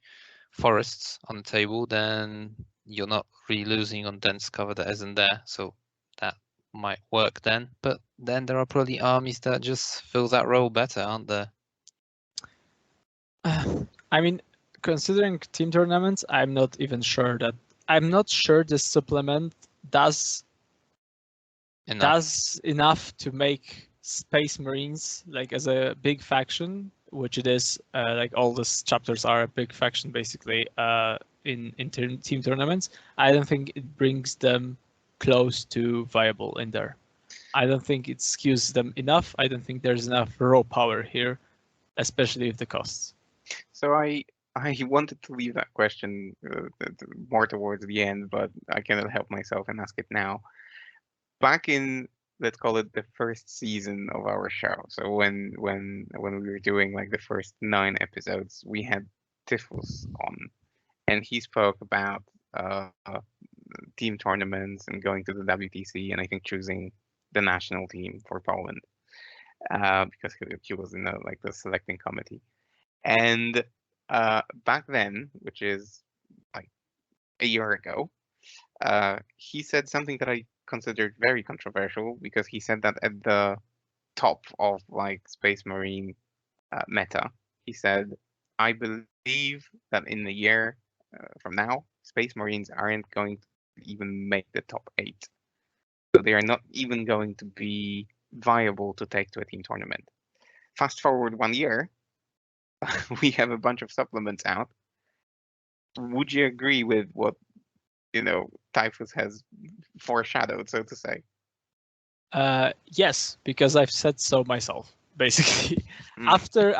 forests on the table, then you're not really losing on dense cover that isn't there, so that might work then. But then there are probably armies that just fill that role better, aren't there? I mean, considering team tournaments, I'm not sure this supplement does enough to make Space Marines like as a big faction, which it is. Like all these chapters are a big faction basically in team tournaments. I don't think it brings them close to viable in there. I don't think it skews them enough. I don't think there's enough raw power here, especially with the costs. So I wanted to leave that question more towards the end, but I cannot help myself and ask it now. Back in, let's call it the first season of our show. So when we were doing like the first 9 episodes, we had Tifus on, and he spoke about team tournaments and going to the WTC, and I think choosing the national team for Poland because he was in the selecting committee. And back then, which is like a year ago, he said something that I considered very controversial because he said that at the top of like Space Marine meta, he said, I believe that in a year from now, Space Marines aren't going to even make the top 8. So they are not even going to be viable to take to a team tournament. Fast forward 1 year, we have a bunch of supplements out. Would you agree with what Typhus has foreshadowed, so to say? Yes, because I've said so myself. Basically, after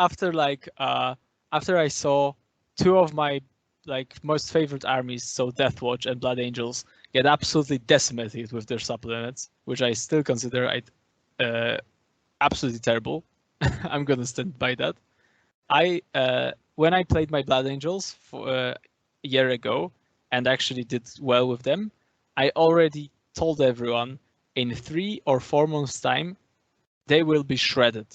I saw 2 of my most favorite armies, so Deathwatch and Blood Angels, get absolutely decimated with their supplements, which I still consider absolutely terrible. I'm gonna stand by that. When I played my Blood Angels for a year ago and actually did well with them, I already told everyone in 3 or 4 months' time they will be shredded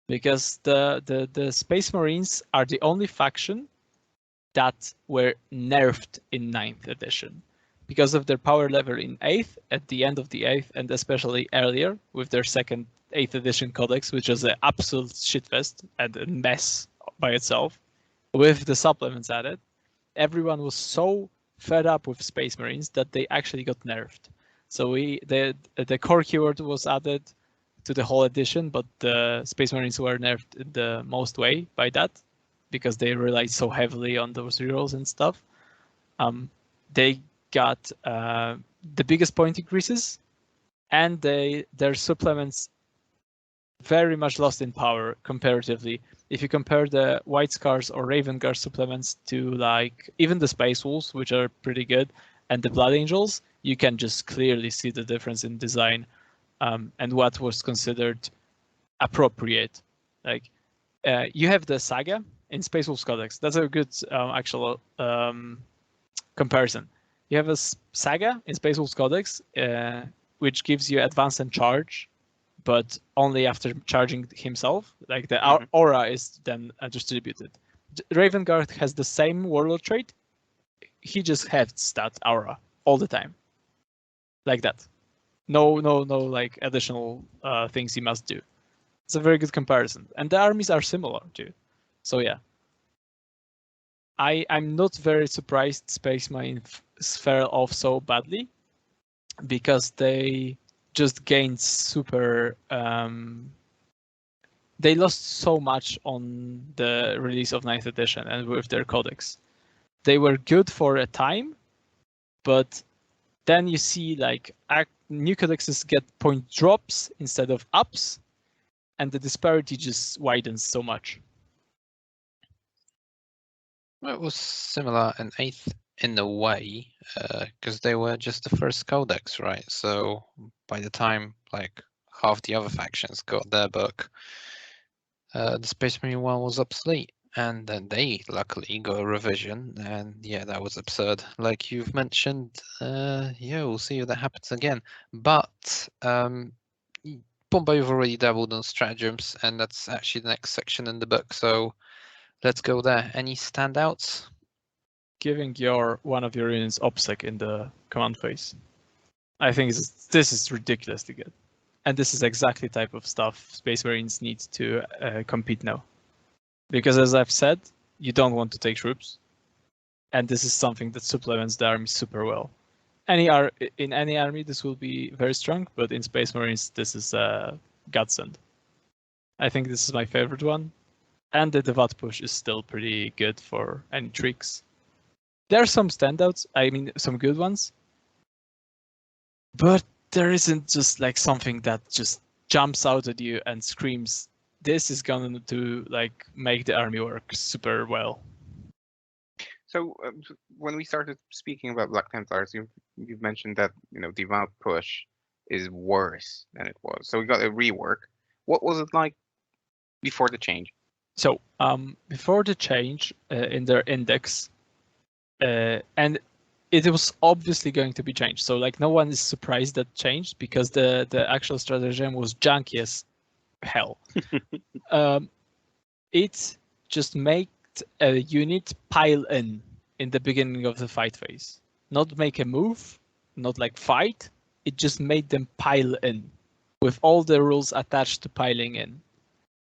because the Space Marines are the only faction that were nerfed in 9th edition because of their power level in 8th, at the end of the 8th, and especially earlier with their second 8th edition codex, which is an absolute shitfest and a mess by itself. With the supplements added, everyone was so fed up with Space Marines that they actually got nerfed. So the core keyword was added to the whole edition, but the Space Marines were nerfed in the most way by that because they relied so heavily on those rerolls and stuff. They got the biggest point increases, and their supplements very much lost in power comparatively. If you compare the White Scars or Raven Guard supplements to like even the Space Wolves, which are pretty good, and the Blood Angels, you can just clearly see the difference in design and what was considered appropriate. Like you have the Saga in Space Wolves Codex. That's a good actual comparison. You have a Saga in Space Wolves Codex, which gives you advance and charge, but only after charging himself. Like the aura is then distributed. Raven Guard has the same warlord trait. he just hefts that aura all the time, like that. No, like additional things he must do. It's a very good comparison, and the armies are similar too. So yeah, I'm not very surprised Space Marines fell off so badly, because they just gained super. They lost so much on the release of 9th edition and with their codex. They were good for a time, but then you see like new codexes get point drops instead of ups, and the disparity just widens so much. Well, it was similar in 8th in a way, because they were just the first codex, right? So by the time like half the other factions got their book, the Space Marine one was obsolete, and then they luckily got a revision, and yeah, that was absurd. Like you've mentioned, yeah, we'll see if that happens again. But Pumba, you've already dabbled on stratagems, and that's actually the next section in the book. So let's go there. Any standouts? Giving one of your units OPSEC in the command phase. I think this is ridiculously good. And this is exactly the type of stuff Space Marines need to compete now. Because as I've said, you don't want to take troops. And this is something that supplements the army super well. In any army, this will be very strong, but in Space Marines, this is a godsend. I think this is my favorite one. And the Devat push is still pretty good for any tricks. There are some standouts, I mean, some good ones. But there isn't just like something that just jumps out at you and screams, this is going to like make the army work super well. So when we started speaking about Black Templars, you've mentioned that Devout push is worse than it was. So we got a rework. What was it like before the change? So before the change in their index, and it was obviously going to be changed. So like no one is surprised that changed, because the actual stratagem was junky as hell. It just made a unit pile in the beginning of the fight phase. Not make a move, not like fight. It just made them pile in with all the rules attached to piling in.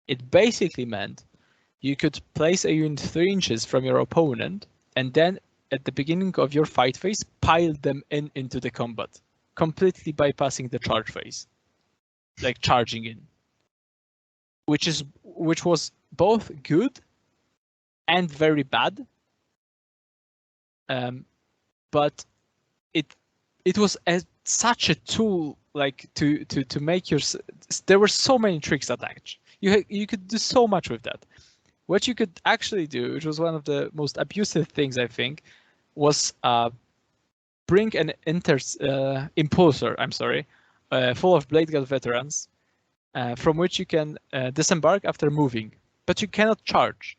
It basically meant you could place a unit 3 inches from your opponent, and then at the beginning of your fight phase, pile them into the combat, completely bypassing the charge phase, like charging in, which was both good and very bad. But it was such a tool, like to make your. There were so many tricks attached. You could do so much with that. What you could actually do, which was one of the most abusive things, I think, was bring an impulsor, full of Blade Guard veterans, from which you can disembark after moving, but you cannot charge.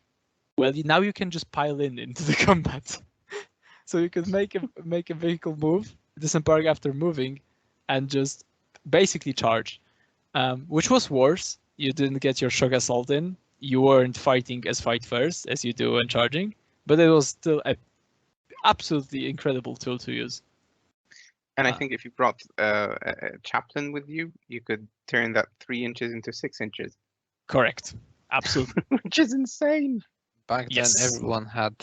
Well, now you can just pile into the combat. So you could make a vehicle move, disembark after moving, and just basically charge, which was worse. You didn't get your shock assault in. You weren't fighting as fight first as you do when charging, but it was still an absolutely incredible tool to use. And I think if you brought a chaplain with you, you could turn that 3 inches into 6 inches. Correct. Absolutely. Which is insane. Back then, everyone had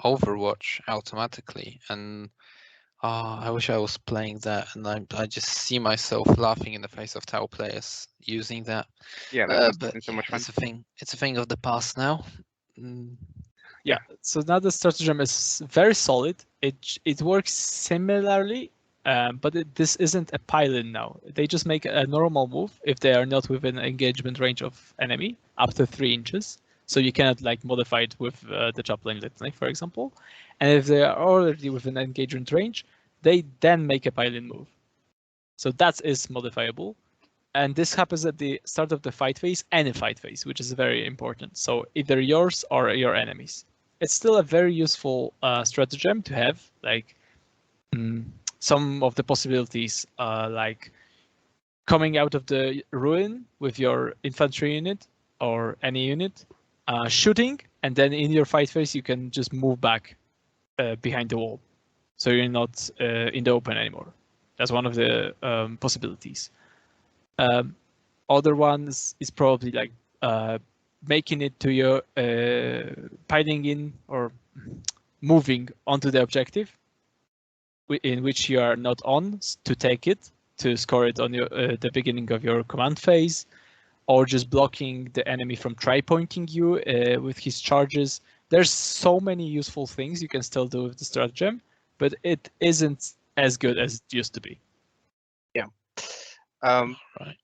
Overwatch automatically, and I wish I was playing that, and I just see myself laughing in the face of Tau players using that. Yeah, that's but so much fun. It's a thing of the past now. Yeah. So now the stratagem is very solid. It works similarly, but this isn't a pile-in now. They just make a normal move if they are not within engagement range of enemy, up to 3 inches. So you cannot like modify it with the chaplain litany, for example. And if they are already within engagement range, they then make a pile-in move. So that is modifiable. And this happens at the start of the fight phase, any fight phase, which is very important. So either yours or your enemies. It's still a very useful stratagem to have, like some of the possibilities, like coming out of the ruin with your infantry unit or any unit, shooting, and then in your fight phase you can just move back behind the wall. so you're not in the open anymore. That's one of the possibilities. Other ones is probably like making it to your piling in or moving onto the objective in which you are not on to take it, to score it on your the beginning of your command phase, or just blocking the enemy from try-pointing you with his charges. There's so many useful things you can still do with the stratagem, but it isn't as good as it used to be. Yeah. Right.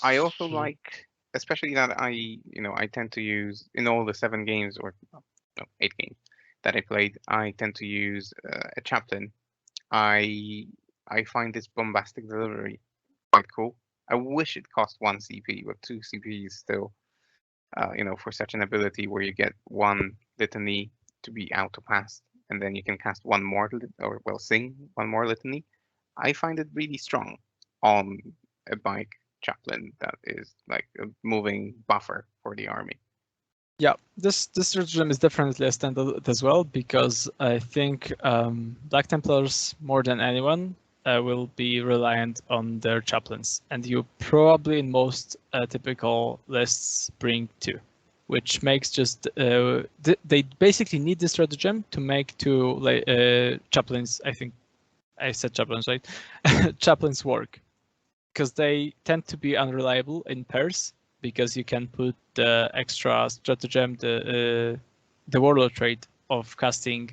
I also So- like, especially that I tend to use in all the 7 games or no, 8 games that I played, I tend to use a chaplain. I find this bombastic delivery quite cool. I wish it cost 1 CP, but 2 CP is still, for such an ability where you get 1 litany to be auto-passed, and then you can cast 1 more, sing 1 more litany. I find it really strong on a bike chaplain that is like a moving buffer for the army. Yeah, this stratagem is definitely a standout as well, because I think Black Templars, more than anyone, will be reliant on their chaplains, and you probably in most typical lists bring 2, which makes just they basically need this stratagem to make 2 chaplains. I think I said chaplains, right? Chaplains work, because they tend to be unreliable in pairs, because you can put the extra stratagem, the warlord trait of casting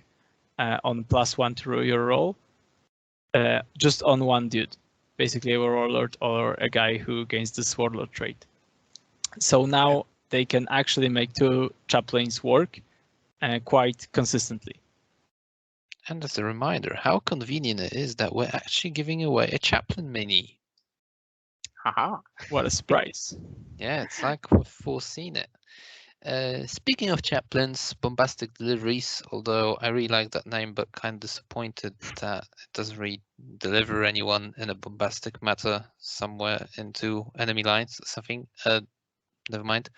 on +1 to your roll, just on 1 dude, basically a warlord or a guy who gains this warlord trait. So now they can actually make 2 chaplains work quite consistently. And as a reminder, how convenient it is that we're actually giving away a chaplain mini. Haha. What a surprise. Yeah, it's like we've foreseen it. Speaking of chaplains, bombastic deliveries, although I really like that name, but kind of disappointed that it doesn't really deliver anyone in a bombastic matter somewhere into enemy lines or something. Never mind.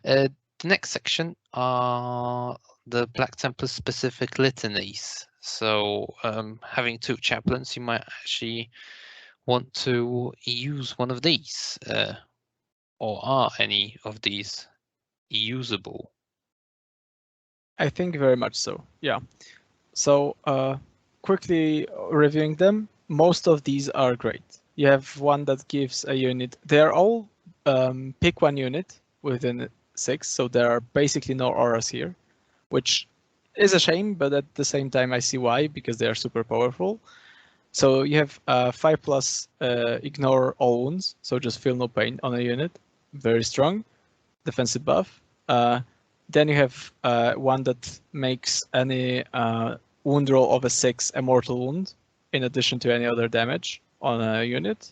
The next section are the Black Templar specific litanies. So having 2 chaplains, you might actually want to use one of these. Or are any of these usable? I think very much so, yeah. So quickly reviewing them, most of these are great. You have one that gives a unit. They're all pick 1 unit within 6, so there are basically no auras here, which is a shame, but at the same time I see why, because they are super powerful. So you have 5+ ignore all wounds, so just feel no pain on a unit. Very strong. Defensive buff. Then you have one that makes any wound roll of a 6 a mortal wound, in addition to any other damage on a unit.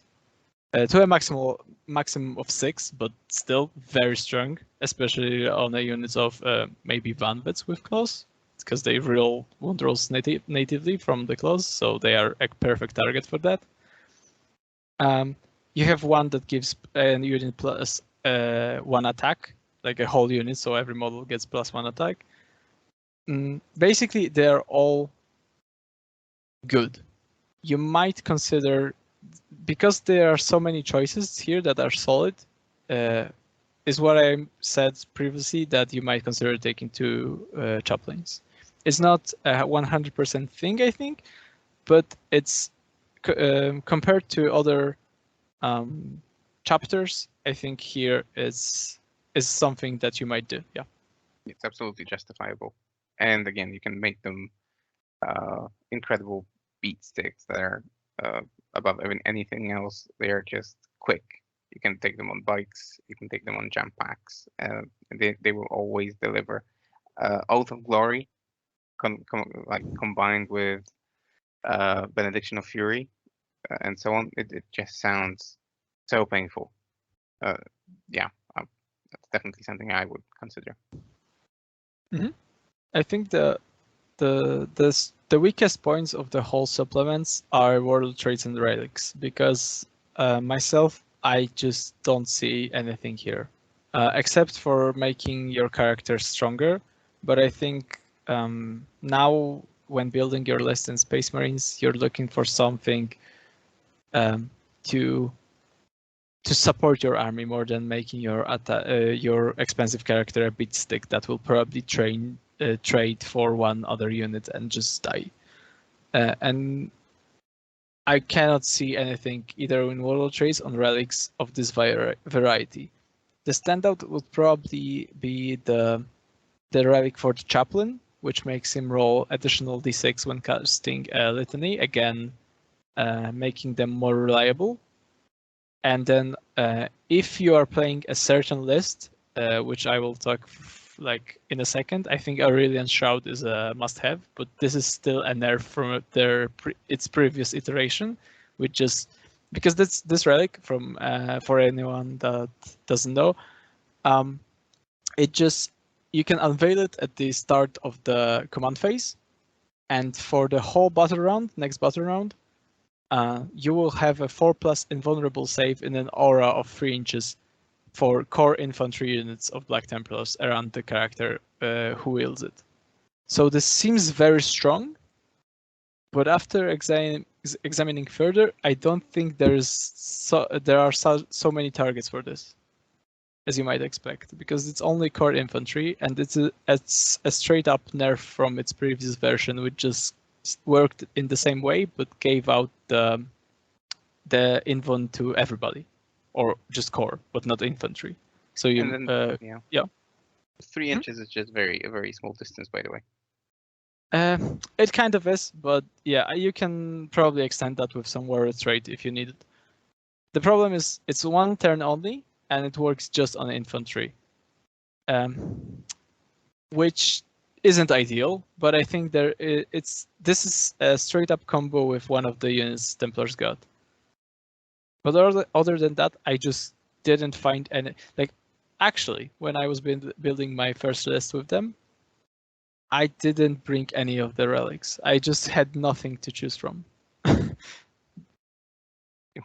To a maximum of 6, but still very strong, especially on a units of maybe Vanvets with claws, because they roll wound rolls natively from the claws, so they are a perfect target for that. You have one that gives a unit +1 attack, like a whole unit, so every model gets +1 attack. Basically, they're all good. You might consider, because there are so many choices here that are solid, is what I said previously, that you might consider taking 2 chaplains. It's not a 100% thing, I think, but it's compared to other chapters, I think here is something that you might do. Yeah, It's absolutely justifiable. And again, you can make them incredible beat sticks that are above anything else. They are just quick. You can take them on bikes. You can take them on jam packs. They will always deliver. Oath of Glory, combined with Benediction of Fury, and so on. It just sounds so painful. Yeah, that's definitely something I would consider. I think the weakest points of the whole supplements are world traits and relics, because myself, I just don't see anything here, except for making your character stronger. But I think now when building your list in Space Marines, you're looking for something to support your army more than making your expensive character a beat stick that will probably trade for one other unit and just die. And I cannot see anything either in Warlord traits on relics of this variety. The standout would probably be the relic for the chaplain, which makes him roll additional d6 when casting a litany, again making them more reliable. And then if you are playing a certain list, which I will talk like in a second, I think Aurelian Shroud is a must-have, but this is still a nerf from its previous iteration, which just because this relic from for anyone that doesn't know, it just you can unveil it at the start of the command phase, and for the whole battle round, next battle round, you will have a 4+ invulnerable save in an aura of 3 inches for core infantry units of Black Templars around the character who wields it. So this seems very strong, but after examining further, I don't think there are so many targets for this, as you might expect, because it's only core infantry, and it's a straight up nerf from its previous version, which just worked in the same way, but gave out the invuln to everybody, or just core, but not infantry. So you, And then, yeah. 3 inches is just a very small distance, by the way. It kind of is, but yeah, you can probably extend that with some warrior trait if you need it. The problem is it's 1 turn only, and it works just on infantry, which isn't ideal. But I think this is a straight up combo with one of the units Templars got. But other than that, I just didn't find any. Like, actually, when I was building my first list with them, I didn't bring any of the relics. I just had nothing to choose from.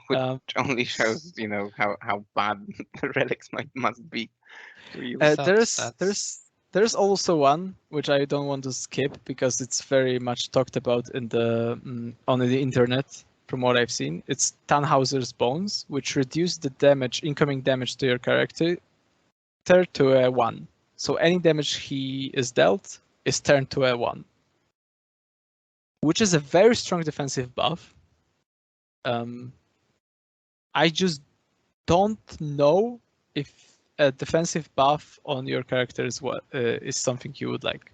Which only shows, how bad the relics must be. Really. There's also one which I don't want to skip because it's very much talked about in on the internet. From what I've seen, it's Tannhauser's Bones, which reduce the incoming damage to your character to a 1. So any damage he is dealt is turned to a 1, which is a very strong defensive buff. I just don't know if a defensive buff on your character is something you would like.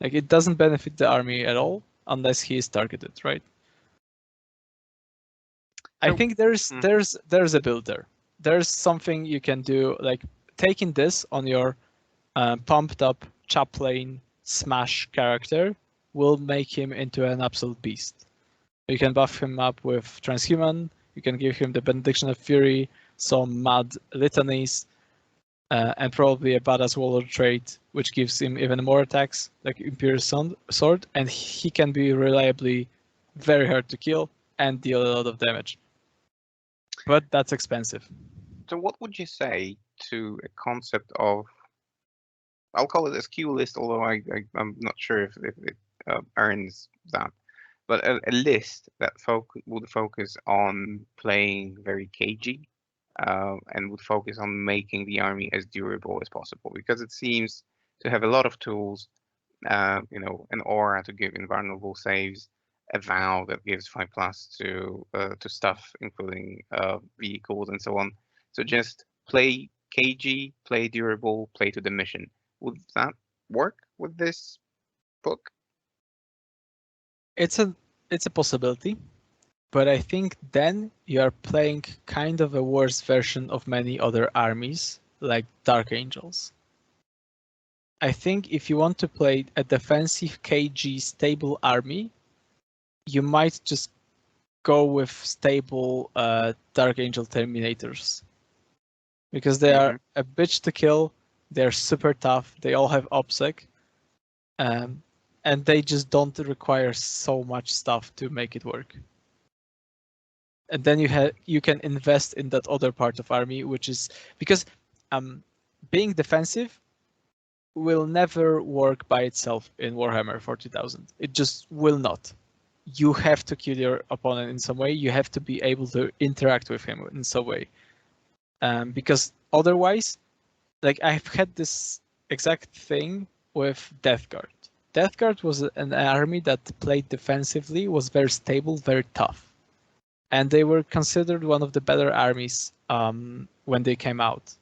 Like, it doesn't benefit the army at all unless he is targeted, right? I think there's a build there. There's something you can do, like taking this on your pumped up chaplain smash character will make him into an absolute beast. You can buff him up with transhuman. You can give him the benediction of fury, some mad litanies, and probably a badass warlord trait, which gives him even more attacks, like Imperial Sword, and he can be reliably very hard to kill and deal a lot of damage. But that's expensive. So what would you say to a concept of, I'll call it a skew list, although I'm not sure if it earns that, but a list that would focus on playing very cagey and would focus on making the army as durable as possible, because it seems to have a lot of tools, an aura to give invulnerable saves, a vow that gives 5+ to stuff, including vehicles and so on. So just play cagey, play durable, play to the mission. Would that work with this book? It's a possibility, but I think then you are playing kind of a worse version of many other armies, like Dark Angels. I think if you want to play a defensive KG stable army, you might just go with stable Dark Angel Terminators, because they are a bitch to kill. They're super tough. They all have OPSEC, and they just don't require so much stuff to make it work. And then you can invest in that other part of army, which is because being defensive will never work by itself in Warhammer 40,000. It just will not. You have to kill your opponent in some way. You have to be able to interact with him in some way. Because otherwise, like I've had this exact thing with Death Guard. Death Guard was an army that played defensively, was very stable, very tough. And they were considered one of the better armies when they came out.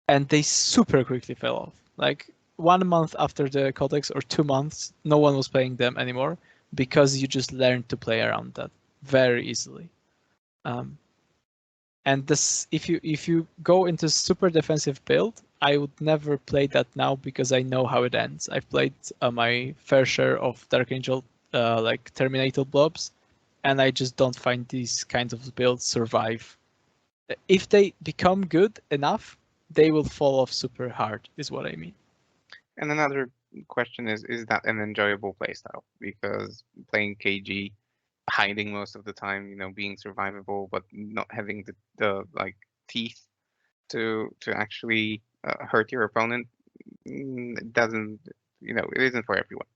And they super quickly fell off. Like 1 month after the Codex or 2 months, no one was playing them anymore because you just learned to play around that very easily. And this, if you go into super defensive build, I would never play that now because I know how it ends. I've played my fair share of Dark Angel, like Terminator blobs, and I just don't find these kinds of builds survive. If they become good enough, they will fall off super hard, is what I mean. And another question is that an enjoyable playstyle? Because playing KG, hiding most of the time, you know, being survivable, but not having the like teeth to actually hurt your opponent, it doesn't, you know, it isn't for everyone.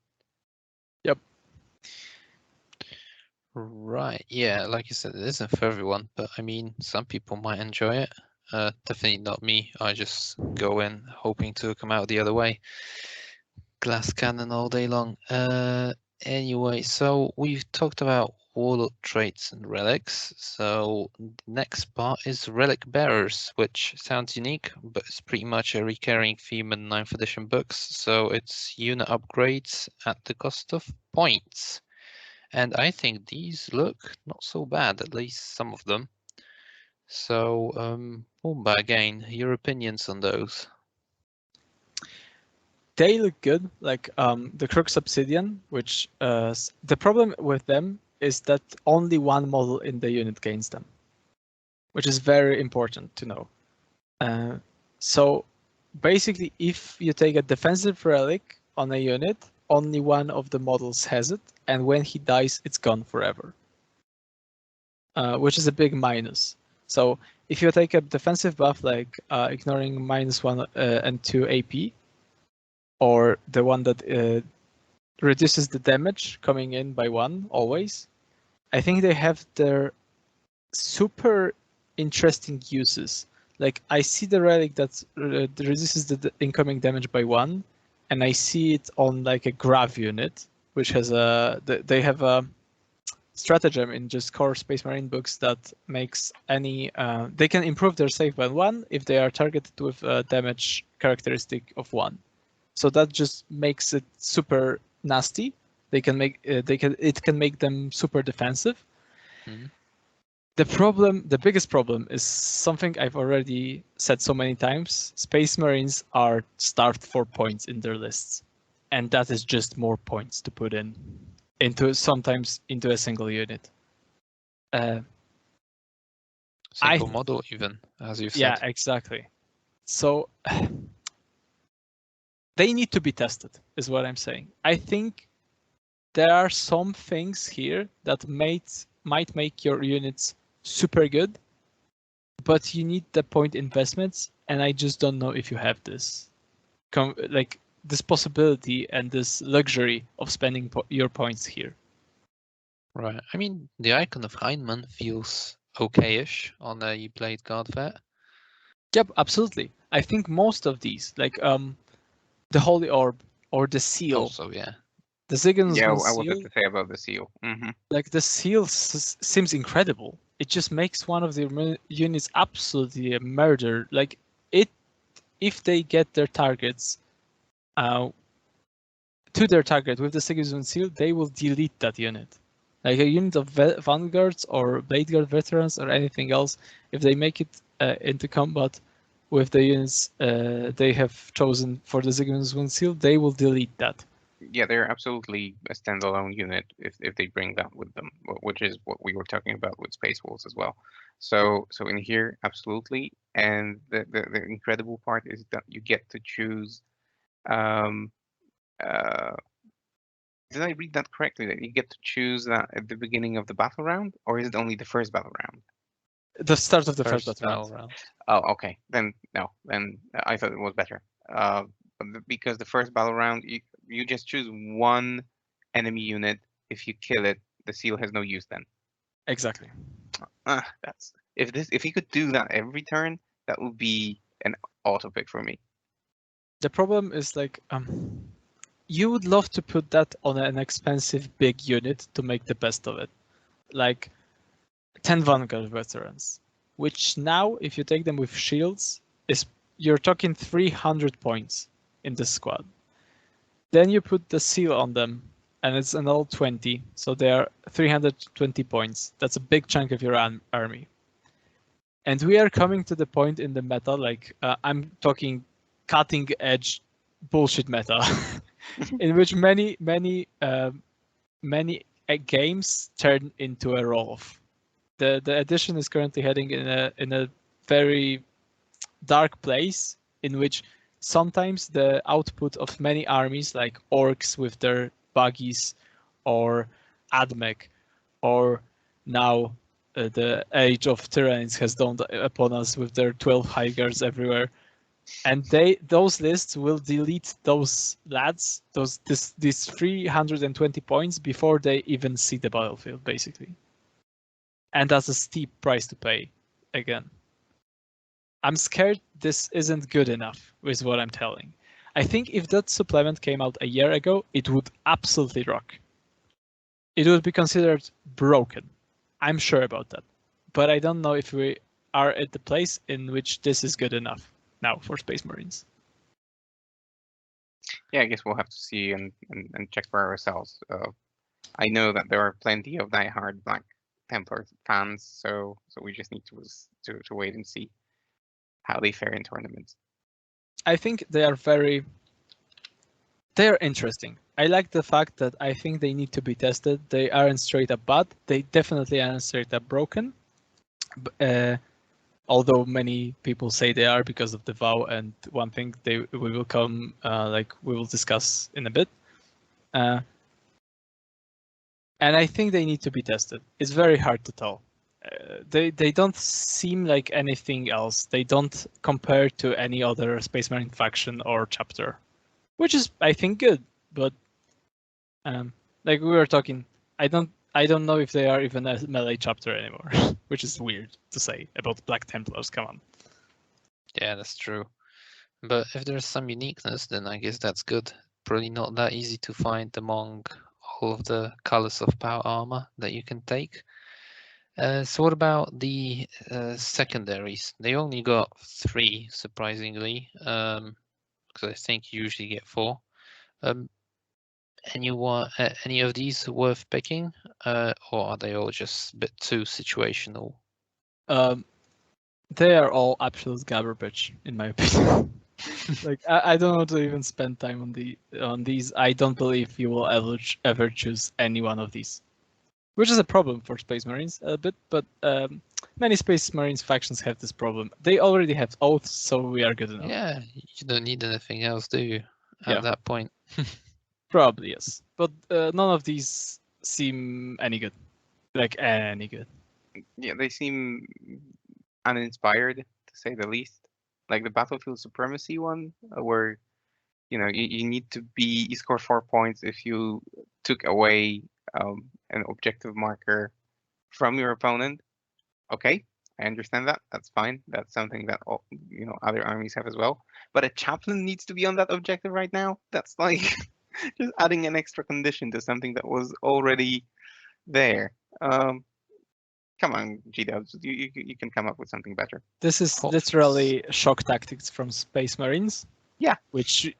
Yep. Right, yeah, like you said, it isn't for everyone, but I mean, some people might enjoy it. Definitely not me. I just go in hoping to come out the other way. Glass cannon all day long. Anyway, so we've talked about warlord traits and relics. So the next part is Relicbearers, which sounds unique, but it's pretty much a recurring theme in 9th edition books. So it's unit upgrades at the cost of points. And I think these look not so bad, at least some of them. So, Pumba, again, your opinions on those? They look good, like the Crux Obsidian, which the problem with them is that only one model in the unit gains them, which is very important to know. So basically, if you take a defensive relic on a unit, only one of the models has it, and when he dies, it's gone forever, which is a big minus. So if you take a defensive buff like ignoring -1 and 2 AP, or the one that reduces the damage coming in by 1 always, I think they have their super interesting uses. Like I see the relic that reduces the incoming damage by 1, and I see it on like a Grav unit, which has they have a stratagem in just core Space Marine books that makes any they can improve their save by 1 if they are targeted with a damage characteristic of 1. So that just makes it super nasty. They can make it can make them super defensive. Mhm. The biggest problem is something I've already said so many times. Space Marines are starved for points in their lists, and that is just more points to put sometimes into a single unit. Single model even, as you've said. Yeah, exactly. So they need to be tested, is what I'm saying. I think there are some things here that might make your units super good, but you need the point investments, and I just don't know if you have this. Like this possibility and this luxury of spending your points here. Right. I mean, the icon of Heinemann feels okay-ish on a Blade Guard vet. Yep, absolutely. I think most of these, like the Holy Orb or the Seal. Also, yeah. The Zigguns Yeah, I seal, wanted to say about the seal. like the seal seems incredible. It just makes one of the units absolutely a murder. Like if they get their targets to their target with the Zigguns seal, they will delete that unit. Like a unit of Vanguards or Blade Guard veterans or anything else, if they make it into combat with the units they have chosen for the Zigguns seal, they will delete that. Yeah, they're absolutely a standalone unit if they bring that with them, which is what we were talking about with Space Wolves as well. So in here, absolutely. And the incredible part is that you get to choose. Did I read that correctly? That you get to choose that at the beginning of the battle round, or is it only the first battle round? The start of the first battle round. Oh, okay. Then no. Then I thought it was better. because the first battle round, you just choose one enemy unit. If you kill it, the seal has no use then. Exactly. That's if he could do that every turn, that would be an auto pick for me. The problem is like you would love to put that on an expensive big unit to make the best of it, like 10 Vanguard veterans, which now if you take them with shields is you're talking 300 points in the squad. Then you put the seal on them and it's an all 20, so they are 320 points. That's a big chunk of your army. And we are coming to the point in the meta, like I'm talking cutting edge bullshit meta, in which many games turn into a roll-off. The edition is currently heading in a very dark place in which sometimes the output of many armies like orcs with their buggies or admech or now the age of tyrannies has dawned upon us with their 12 high guards everywhere, and those lists will delete those lads, these 320 points before they even see the battlefield, basically. And that's a steep price to pay again. I'm scared this isn't good enough, is what I'm telling. I think if that supplement came out a year ago, it would absolutely rock. It would be considered broken. I'm sure about that. But I don't know if we are at the place in which this is good enough now for Space Marines. Yeah, I guess we'll have to see and check for ourselves. I know that there are plenty of diehard Black Templar fans, so we just need to wait and see how they fare in tournaments. I think they're interesting. I like the fact that I think they need to be tested. They aren't straight up bad. They definitely aren't straight up broken. Although many people say they are because of the vow, and one thing we will discuss in a bit. And I think they need to be tested. It's very hard to tell. They don't seem like anything else. They don't compare to any other Space Marine faction or chapter, which is, I think, good. But like we were talking, I don't know if they are even a melee chapter anymore, which is weird to say about Black Templars. Come on. Yeah, that's true. But if there's some uniqueness, then I guess that's good. Probably not that easy to find among all of the colors of power armor that you can take. So what about the secondaries? They only got 3, surprisingly, because I think you usually get 4. Any of these worth picking, or are they all just a bit too situational? They are all absolute garbage, in my opinion. Like I don't want to even spend time on these. I don't believe you will ever choose any one of these, which is a problem for Space Marines a bit. But many Space Marines factions have this problem. They already have oaths, so we are good enough. Yeah, you don't need anything else, do you? At that point. Probably yes, but none of these seem any good. Like any good. Yeah, they seem uninspired, to say the least. Like the battlefield supremacy one, where you need to you score 4 points if you took away an objective marker from your opponent. Okay, I understand that. That's fine. That's something that other armies have as well. But a chaplain needs to be on that objective right now. That's like just adding an extra condition to something that was already there. Come on, G-Dubs, you can come up with something better. This is literally shock tactics from Space Marines. Yeah. Which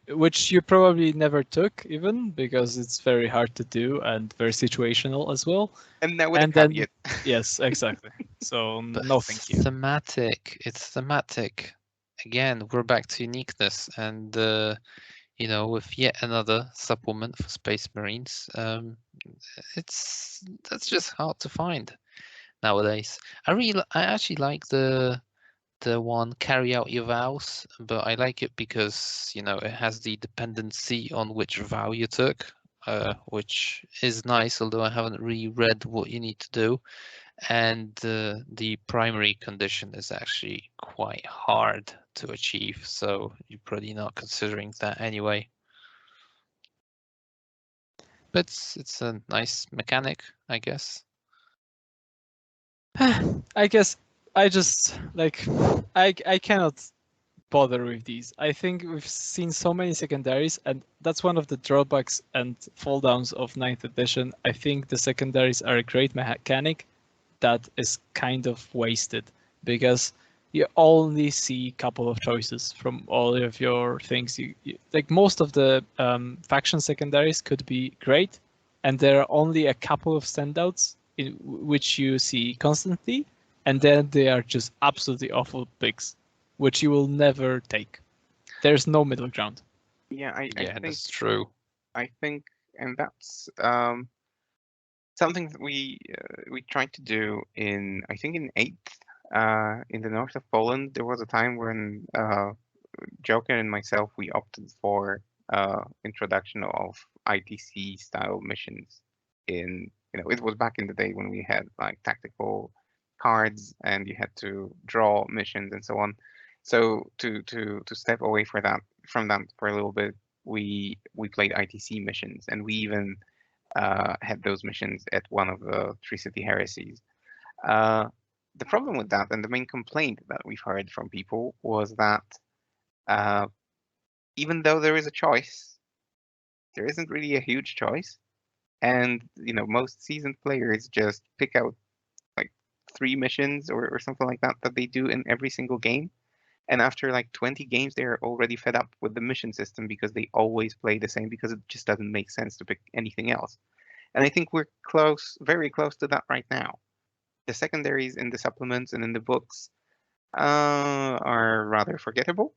you probably never took even because it's very hard to do and very situational as well. And that with a caveat. Yes, exactly. So But no, thank you. Thematic. It's thematic. Again, we're back to uniqueness, and with yet another supplement for Space Marines, that's just hard to find nowadays. I actually like the one carry out your vows, but I like it because it has the dependency on which vow you took, which is nice, although I haven't really read what you need to do. And the primary condition is actually quite hard to achieve, so you're probably not considering that anyway. But it's a nice mechanic, I guess. I guess I just like I cannot bother with these. I think we've seen so many secondaries, and that's one of the drawbacks and fall downs of 9th edition. I think the secondaries are a great mechanic that is kind of wasted because you only see a couple of choices from all of your things. Like most of the faction secondaries could be great, and there are only a couple of standouts in which you see constantly, and then they are just absolutely awful picks, which you will never take. There's no middle ground. Yeah, I think that's true. I think, and that's something that we tried to do in, I think, in 8th, in the north of Poland. There was a time when Joker and myself, we opted for introduction of ITC style missions. In, it was back in the day when we had like tactical cards and you had to draw missions and so on. So to step away from that for a little bit, we played ITC missions, and we even had those missions at one of the Three City Heresies. The problem with that, and the main complaint that we've heard from people, was that even though there is a choice, there isn't really a huge choice. And most seasoned players just pick out like 3 missions or something like that they do in every single game. And after like 20 games, they're already fed up with the mission system because they always play the same, because it just doesn't make sense to pick anything else. And I think we're very close to that right now. The secondaries in the supplements and in the books are rather forgettable.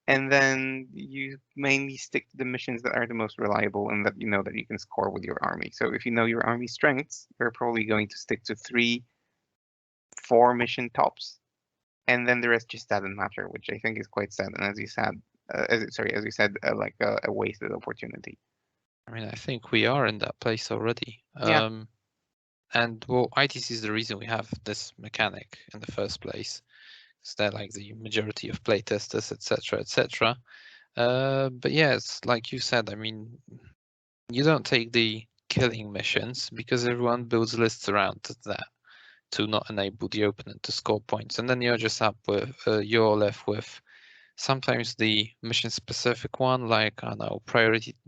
And then you mainly stick to the missions that are the most reliable and that that you can score with your army. So if you know your army strengths, you're probably going to stick to 3, 4 mission tops. And then the rest just doesn't matter, which I think is quite sad. And as you said, like a wasted opportunity. I mean, I think we are in that place already. Yeah. And well, ITC is the reason we have this mechanic in the first place. Because they're like the majority of playtesters, etc., etc. But yeah, it's like you said. I mean, you don't take the killing missions because everyone builds lists around that to not enable the opponent to score points, and then you're just up with you're left with sometimes the mission specific one, like I don't know,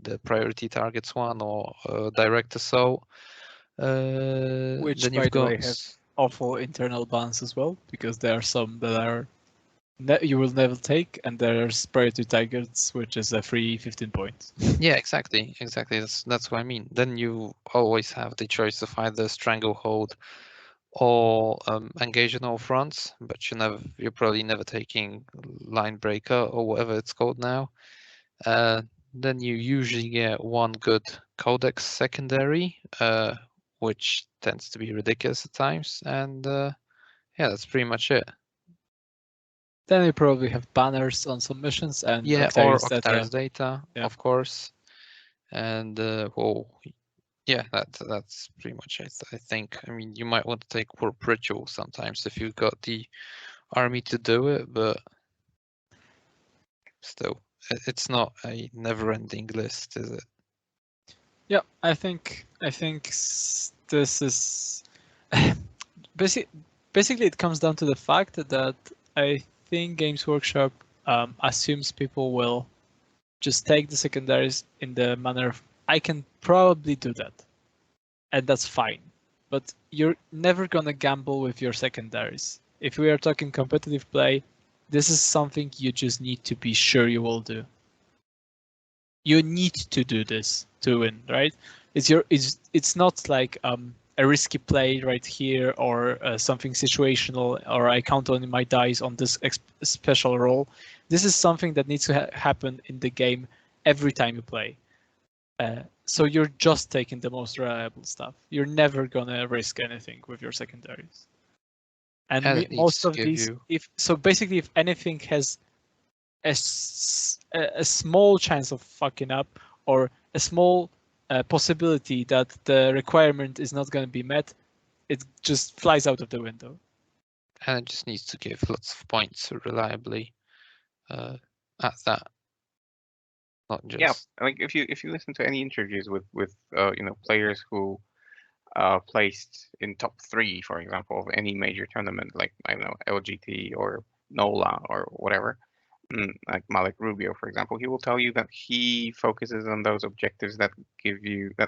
the priority targets one, or direct assault. Which, then by you've the way, got have awful internal bans as well, because there are some that are you will never take, and there's priority targets, which is a free 15 points. Yeah, exactly. That's what I mean. Then you always have the choice of either stranglehold or engage on all fronts, but you're probably never taking line breaker or whatever it's called now. Then you usually get one good codex secondary, which tends to be ridiculous at times, and yeah, that's pretty much it. Then you probably have banners on some missions and Yeah, or Octarius data, yeah, of course. And well, yeah, that's pretty much it. I think. I mean, you might want to take Warp Ritual sometimes if you've got the army to do it, but still, it's not a never-ending list, is it? Yeah, I think this is basically it comes down to the fact that I think Games Workshop assumes people will just take the secondaries in the manner of I can probably do that, and that's fine. But you're never gonna gamble with your secondaries. If we are talking competitive play, this is something you just need to be sure you will do. You need to do this to win, right? It's not like a risky play right here, or something situational, or I count on my dice on this special roll. This is something that needs to happen in the game every time you play. So you're just taking the most reliable stuff. You're never gonna risk anything with your secondaries. And most of these, basically, if anything has a small chance of fucking up, or a small possibility that the requirement is not going to be met, it just flies out of the window. And it just needs to give lots of points reliably. at that. Not just Yeah, like if you listen to any interviews with players who placed in top 3, for example, of any major tournament, like I don't know LGT or NOLA or whatever, like Malik Rubio, for example, he will tell you that he focuses on those objectives that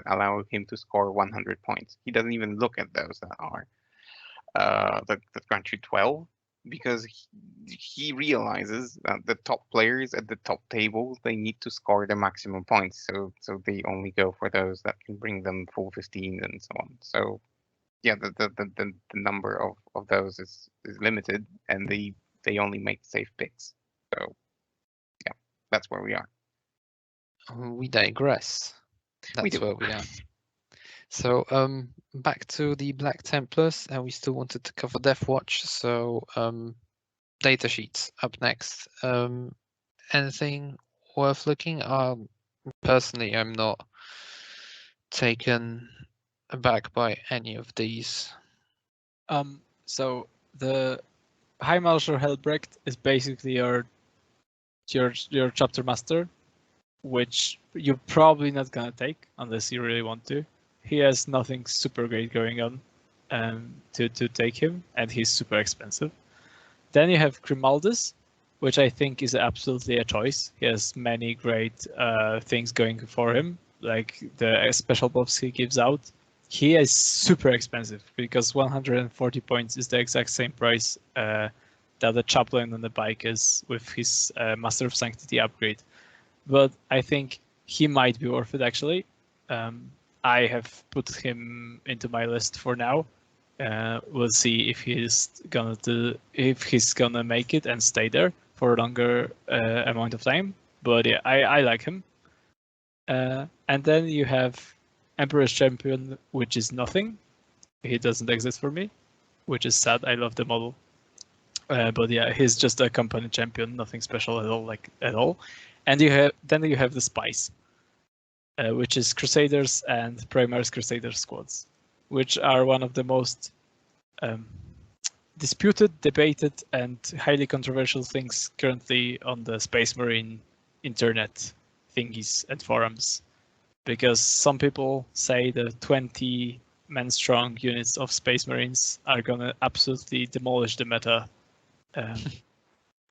allow him to score 100 points. He doesn't even look at those that are that grant you 12, because he realizes that the top players at the top table, they need to score the maximum points, so they only go for those that can bring them full 15 and so on. So yeah, the number of those is limited, and they only make safe picks. So yeah, that's where we are. we digress. We That's do. where we are. So back to the Black Templars, and we still wanted to cover Deathwatch. So datasheets up next. Anything worth looking? Personally, I'm not taken aback by any of these. So the High Marshal Helbrecht is basically your chapter master, which you're probably not gonna take unless you really want to. He has nothing super great going on to take him, and he's super expensive. Then you have Grimaldus, which I think is absolutely a choice. He has many great things going for him, like the special buffs he gives out. He is super expensive because 140 points is the exact same price that the chaplain on the bike is with his Master of Sanctity upgrade. But I think he might be worth it actually. I have put him into my list for now. We'll see if he's gonna make it and stay there for a longer amount of time. But yeah, I like him. And then you have Emperor's Champion, which is nothing. He doesn't exist for me, which is sad. I love the model. But yeah, he's just a company champion, nothing special at all. And you have the Spice, which is Crusaders and Primaris Crusader squads, which are one of the most disputed, debated, and highly controversial things currently on the Space Marine internet thingies and forums, because some people say the 20-man strong units of Space Marines are gonna absolutely demolish the meta,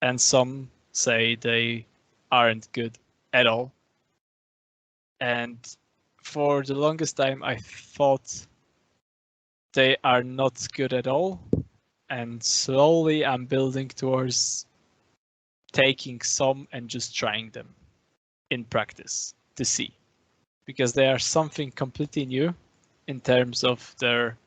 and some say they aren't good at all. And for the longest time, I thought they are not good at all. And slowly I'm building towards taking some and just trying them in practice to see. Because they are something completely new in terms of their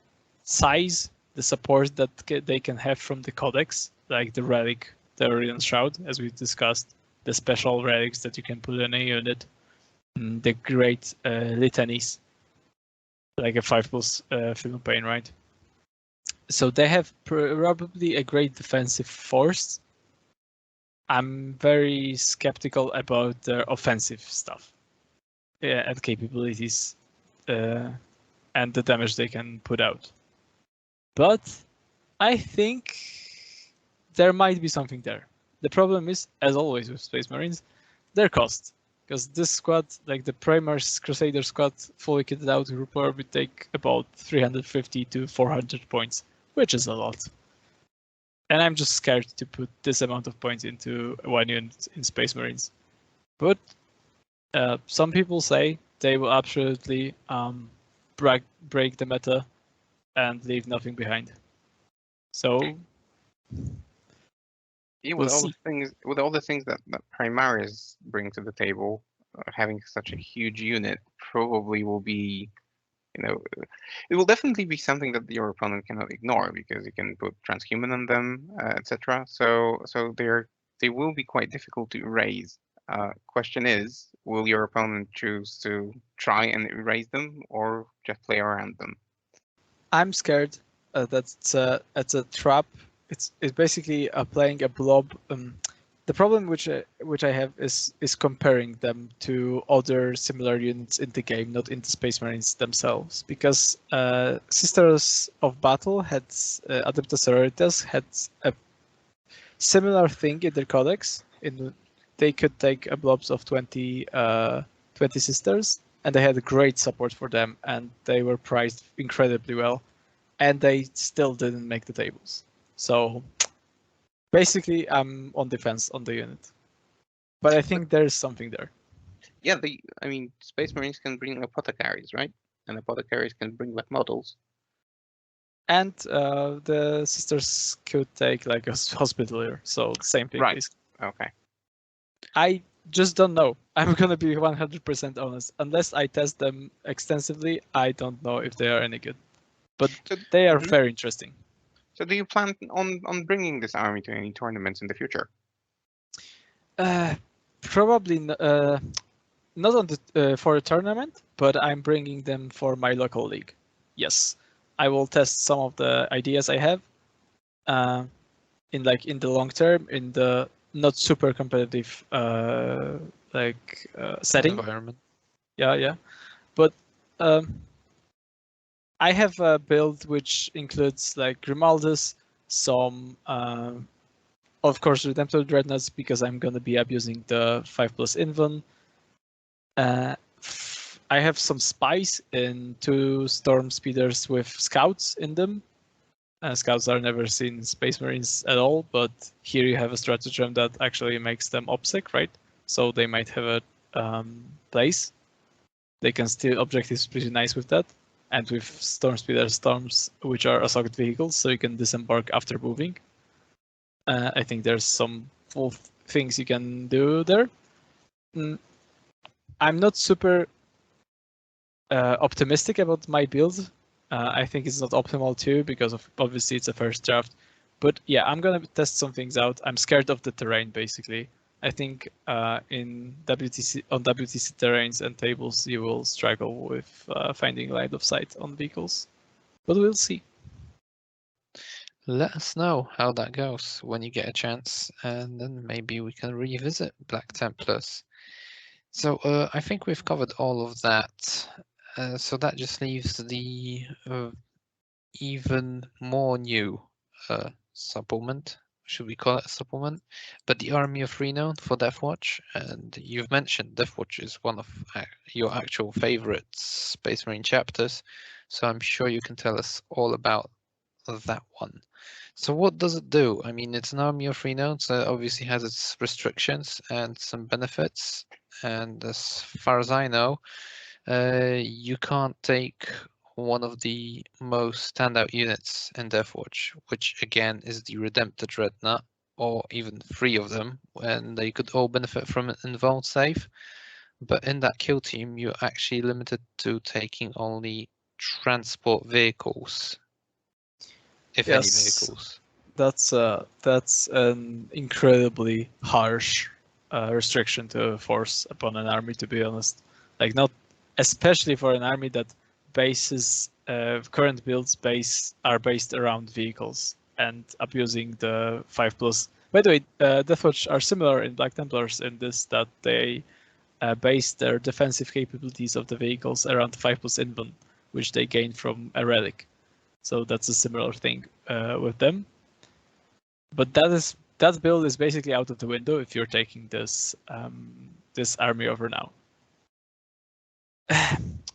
size, the support that they can have from the codex, like the relic, the Orion Shroud, as we discussed, the special relics that you can put in a unit, the great litanies, like a 5+ Film Pain, right? So they have probably a great defensive force. I'm very skeptical about their offensive stuff, and capabilities, and the damage they can put out. But I think there might be something there. The problem is, as always with Space Marines, their cost. Because this squad, like the Primaris Crusader squad, fully kitted out, will probably take about 350 to 400 points, which is a lot. And I'm just scared to put this amount of points into one unit in Space Marines. But some people say they will absolutely break the meta and leave nothing behind. So yeah, we'll with all see. the things that Primaris bring to the table, having such a huge unit probably will be, it will definitely be something that your opponent cannot ignore, because you can put transhuman on them, etc. So they will be quite difficult to erase. Question is, will your opponent choose to try and erase them or just play around them? I'm scared that's a trap. It's basically playing a blob. The problem which I have is comparing them to other similar units in the game, not in the Space Marines themselves. Because Sisters of Battle had Adeptus Sororitas had a similar thing in their codex, They could take blobs of 20 sisters, and they had great support for them, and they were priced incredibly well, and they still didn't make the tables. So basically, I'm on defense on the unit, but I think there's something there. Yeah, I mean, Space Marines can bring apothecaries, right? And apothecaries can bring like models. And the sisters could take like a hospitalier, so same thing. Right. Basically. Okay. I just don't know. I'm gonna be 100% honest. Unless I test them extensively, I don't know if they are any good. But they are very interesting. So do you plan on bringing this army to any tournaments in the future? Probably not on the for a tournament, but I'm bringing them for my local league. Yes, I will test some of the ideas I have in the long term, in the not super competitive setting environment. Yeah, but I have a build which includes like Grimaldus, some of course Redemptor Dreadnoughts, because I'm gonna be abusing the 5+ Invon. I have some spies in 2 Storm Speeders with scouts in them. Scouts are never seen in Space Marines at all, but here you have a stratagem that actually makes them OPSEC, right? So they might have a place. They can steal objectives pretty nice with that. And with Storm Speeder Storms, which are assault vehicles, so you can disembark after moving. I think there's some cool things you can do there. I'm not super optimistic about my build. I think it's not optimal too, because of obviously it's a first draft. But yeah, I'm gonna test some things out. I'm scared of the terrain, basically. I think on WTC terrains and tables, you will struggle with finding line of sight on vehicles, but we'll see. Let us know how that goes when you get a chance, and then maybe we can revisit Black Templars. So I think we've covered all of that. So that just leaves the even more new supplement. Should we call it a supplement? But the Army of Renown for Deathwatch, and you've mentioned Deathwatch is one of your actual favorite Space Marine chapters, so I'm sure you can tell us all about that one. So what does it do? I mean, it's an Army of Renown, so it obviously has its restrictions and some benefits, and as far as I know, you can't take one of the most standout units in Deathwatch, which again is the Redemptor Dreadnought, or even 3 of them, and they could all benefit from an involved save. But in that kill team, you're actually limited to taking only transport vehicles, if any vehicles. That's an incredibly harsh restriction to force upon an army, to be honest. Like, not especially for an army that bases current builds are based around vehicles and abusing the 5+. By the way, Deathwatch are similar in Black Templars in this, that they base their defensive capabilities of the vehicles around 5+ Invon, which they gain from a relic. So that's a similar thing with them. But that build is basically out of the window if you're taking this this army over now.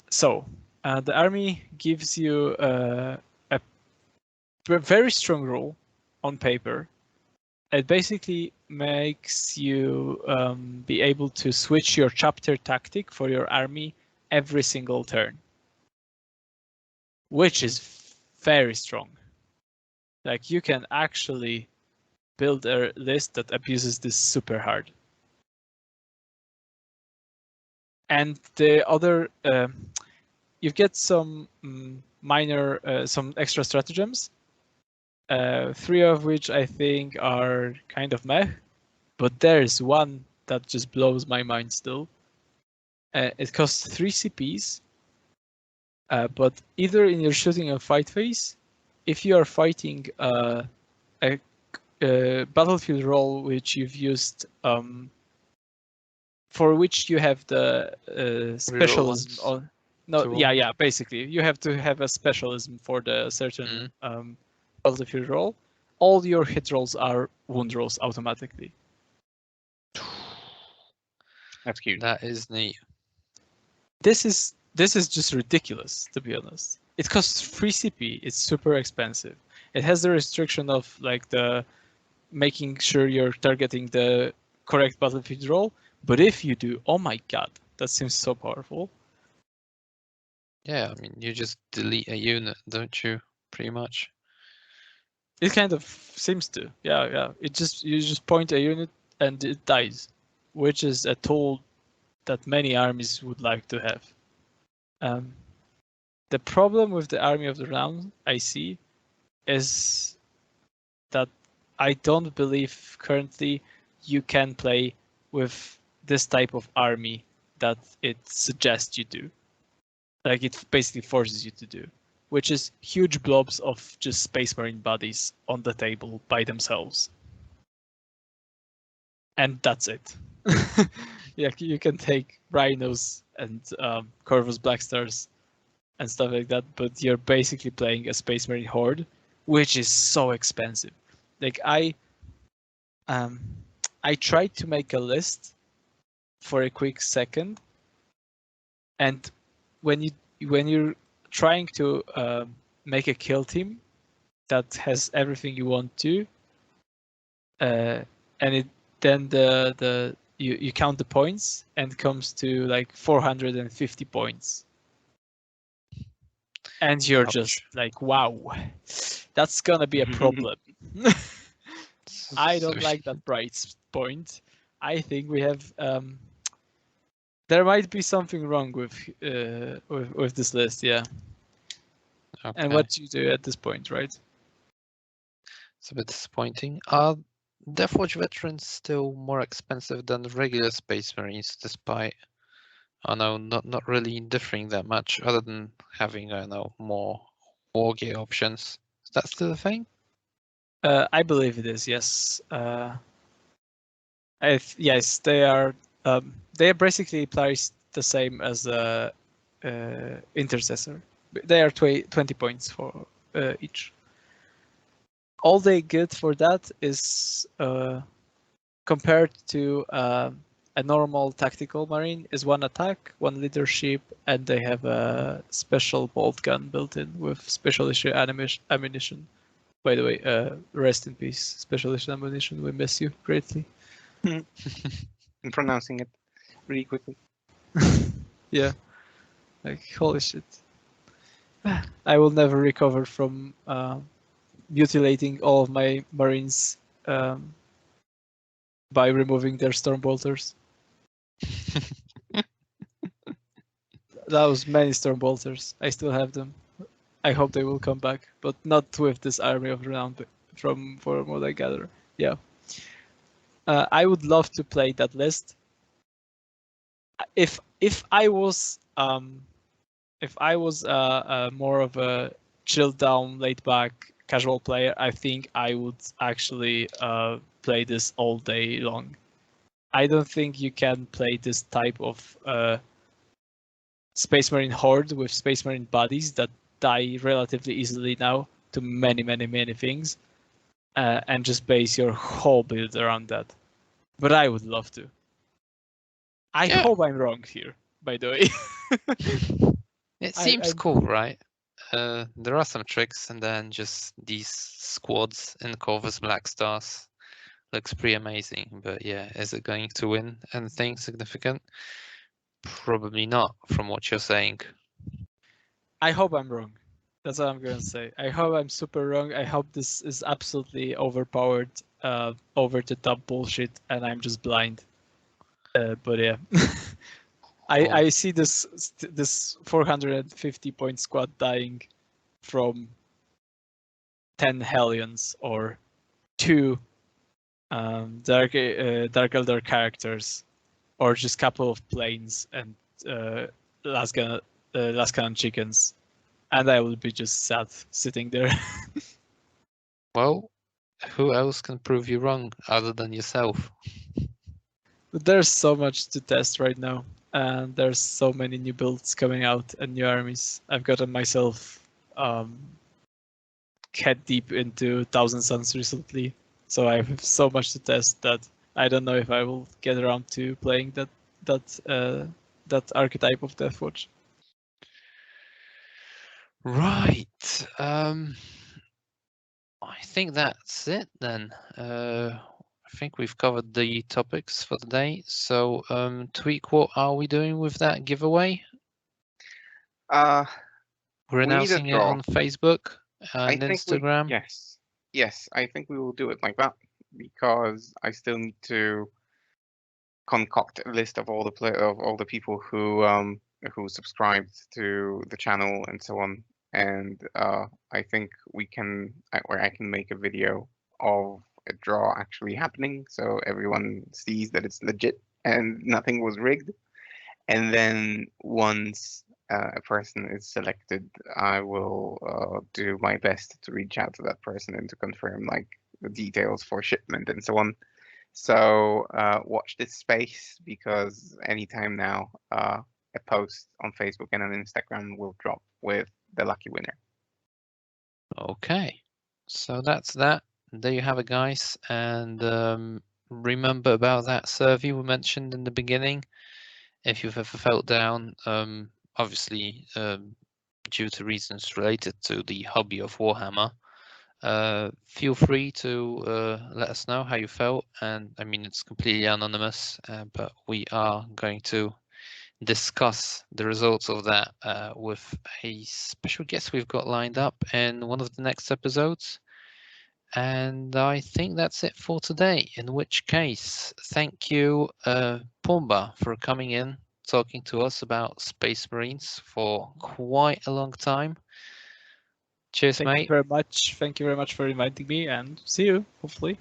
So the army gives you a very strong rule on paper. It basically makes you be able to switch your chapter tactic for your army every single turn, which is very strong. Like, you can actually build a list that abuses this super hard. And the other, you get some minor, some extra stratagems, 3 of which I think are kind of meh, but there's one that just blows my mind still. It costs 3 CPs, but either in your shooting and fight phase, if you are fighting a battlefield role which you've used, for which you have the specialism on. No, yeah, basically you have to have a specialism for the certain battlefield role. All your hit rolls are wound rolls automatically. That's cute. That is neat. This is just ridiculous, to be honest. It costs 3 CP. It's super expensive. It has the restriction of like the making sure you're targeting the correct battlefield roll. But if you do, oh my god, that seems so powerful. Yeah, I mean, you just delete a unit, don't you? Pretty much. It kind of seems to, yeah. You just point a unit and it dies, which is a tool that many armies would like to have. The problem with the Army of the Round I see is that I don't believe currently you can play with this type of army that it suggests you do. Like it basically forces you to do, which is huge blobs of just Space Marine bodies on the table by themselves. And that's it. Yeah, you can take Rhinos and Corvus Blackstars and stuff like that, but you're basically playing a Space Marine Horde, which is so expensive. Like I tried to make a list for a quick second, and when you're trying to make a kill team that has everything you want to, and then you count the points and it comes to like 450 points. And you're just like, wow, that's gonna be a problem. I don't like that price point. I think we have there might be something wrong with this list, yeah. Okay. And what you do at this point, right? It's a bit disappointing. Are Deathwatch veterans still more expensive than regular Space Marines, despite, I know, not really differing that much, other than having, I know, more war gear options? Is that still a thing? I believe it is, yes. Yes, they are. They are basically priced the same as Intercessor. They are 20 points for each. All they get for that is compared to a normal tactical marine is 1 attack, 1 leadership, and they have a special bolt gun built in with special issue ammunition. By the way, rest in peace, special issue ammunition. We miss you greatly. I'm pronouncing it really quickly. Yeah, like holy shit. I will never recover from mutilating all of my marines by removing their storm bolters. That was many storm bolters. I still have them. I hope they will come back, but not with this army of renown from what I gather. Yeah. I would love to play that list. If I was more of a chilled down, laid back, casual player, I think I would actually play this all day long. I don't think you can play this type of Space Marine Horde with Space Marine bodies that die relatively easily now to many things, and just base your whole build around that. But I would love to. I hope I'm wrong here, by the way. It seems cool, right? There are some tricks, and then just these squads in Corvus Black Stars looks pretty amazing. But yeah, is it going to win anything significant? Probably not, from what you're saying. I hope I'm wrong. That's what I'm gonna say. I hope I'm super wrong. I hope this is absolutely overpowered, over the top bullshit, and I'm just blind. But yeah, I see this 450 point squad dying from 10 Hellions or 2 Dark Elder characters, or just couple of planes and last cannon chickens, and I will be just sad sitting there. Well, who else can prove you wrong other than yourself? There's so much to test right now, and there's so many new builds coming out and new armies. I've gotten myself head deep into Thousand Suns recently, so I have so much to test that I don't know if I will get around to playing that that archetype of Deathwatch. Right. I think that's it then. I think we've covered the topics for the day. So, Tweak, what are we doing with that giveaway? Uh, We're we need a announcing it draw. on Facebook I and think Instagram. yes, I think we will do it like that because I still need to concoct a list of all the people who subscribed to the channel and so on. And I think we can, or I can make a video of a draw actually happening, so everyone sees that it's legit and nothing was rigged. And then once a person is selected, I will do my best to reach out to that person and to confirm like the details for shipment and so on. So watch this space because anytime now a post on Facebook and on Instagram will drop with the lucky winner. Okay, so that's that. There you have it, guys. And remember about that survey we mentioned in the beginning. If you've ever felt down, obviously due to reasons related to the hobby of Warhammer, feel free to let us know how you felt. And I mean, it's completely anonymous, but we are going to discuss the results of that with a special guest we've got lined up in one of the next episodes. And I think that's it for today, in which case, thank you, Pumba, for coming in, talking to us about Space Marines for quite a long time. Cheers, Thank mate. you very much. Thank you very much for inviting me, and see you, hopefully.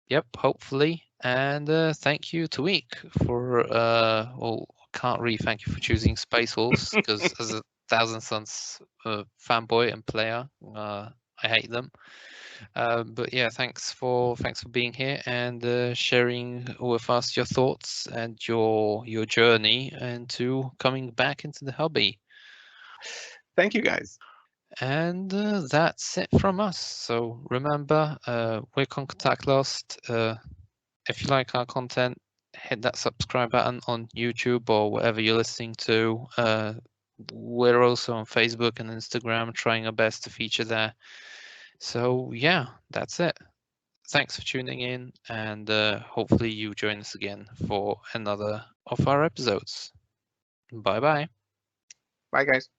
Yep, hopefully. And thank you to Week for, well, can't really thank you for choosing Space Wolves, because as a Thousand Suns fanboy and player, I hate them. But yeah, thanks for being here and sharing with us your thoughts and your journey into coming back into the hobby. Thank you, guys. And that's it from us. So remember, we're Contact Lost. If you like our content, hit that subscribe button on YouTube or whatever you're listening to. We're also on Facebook and Instagram, trying our best to feature there. So yeah, that's it. Thanks for tuning in, and hopefully you join us again for another of our episodes. Bye bye. Bye, guys.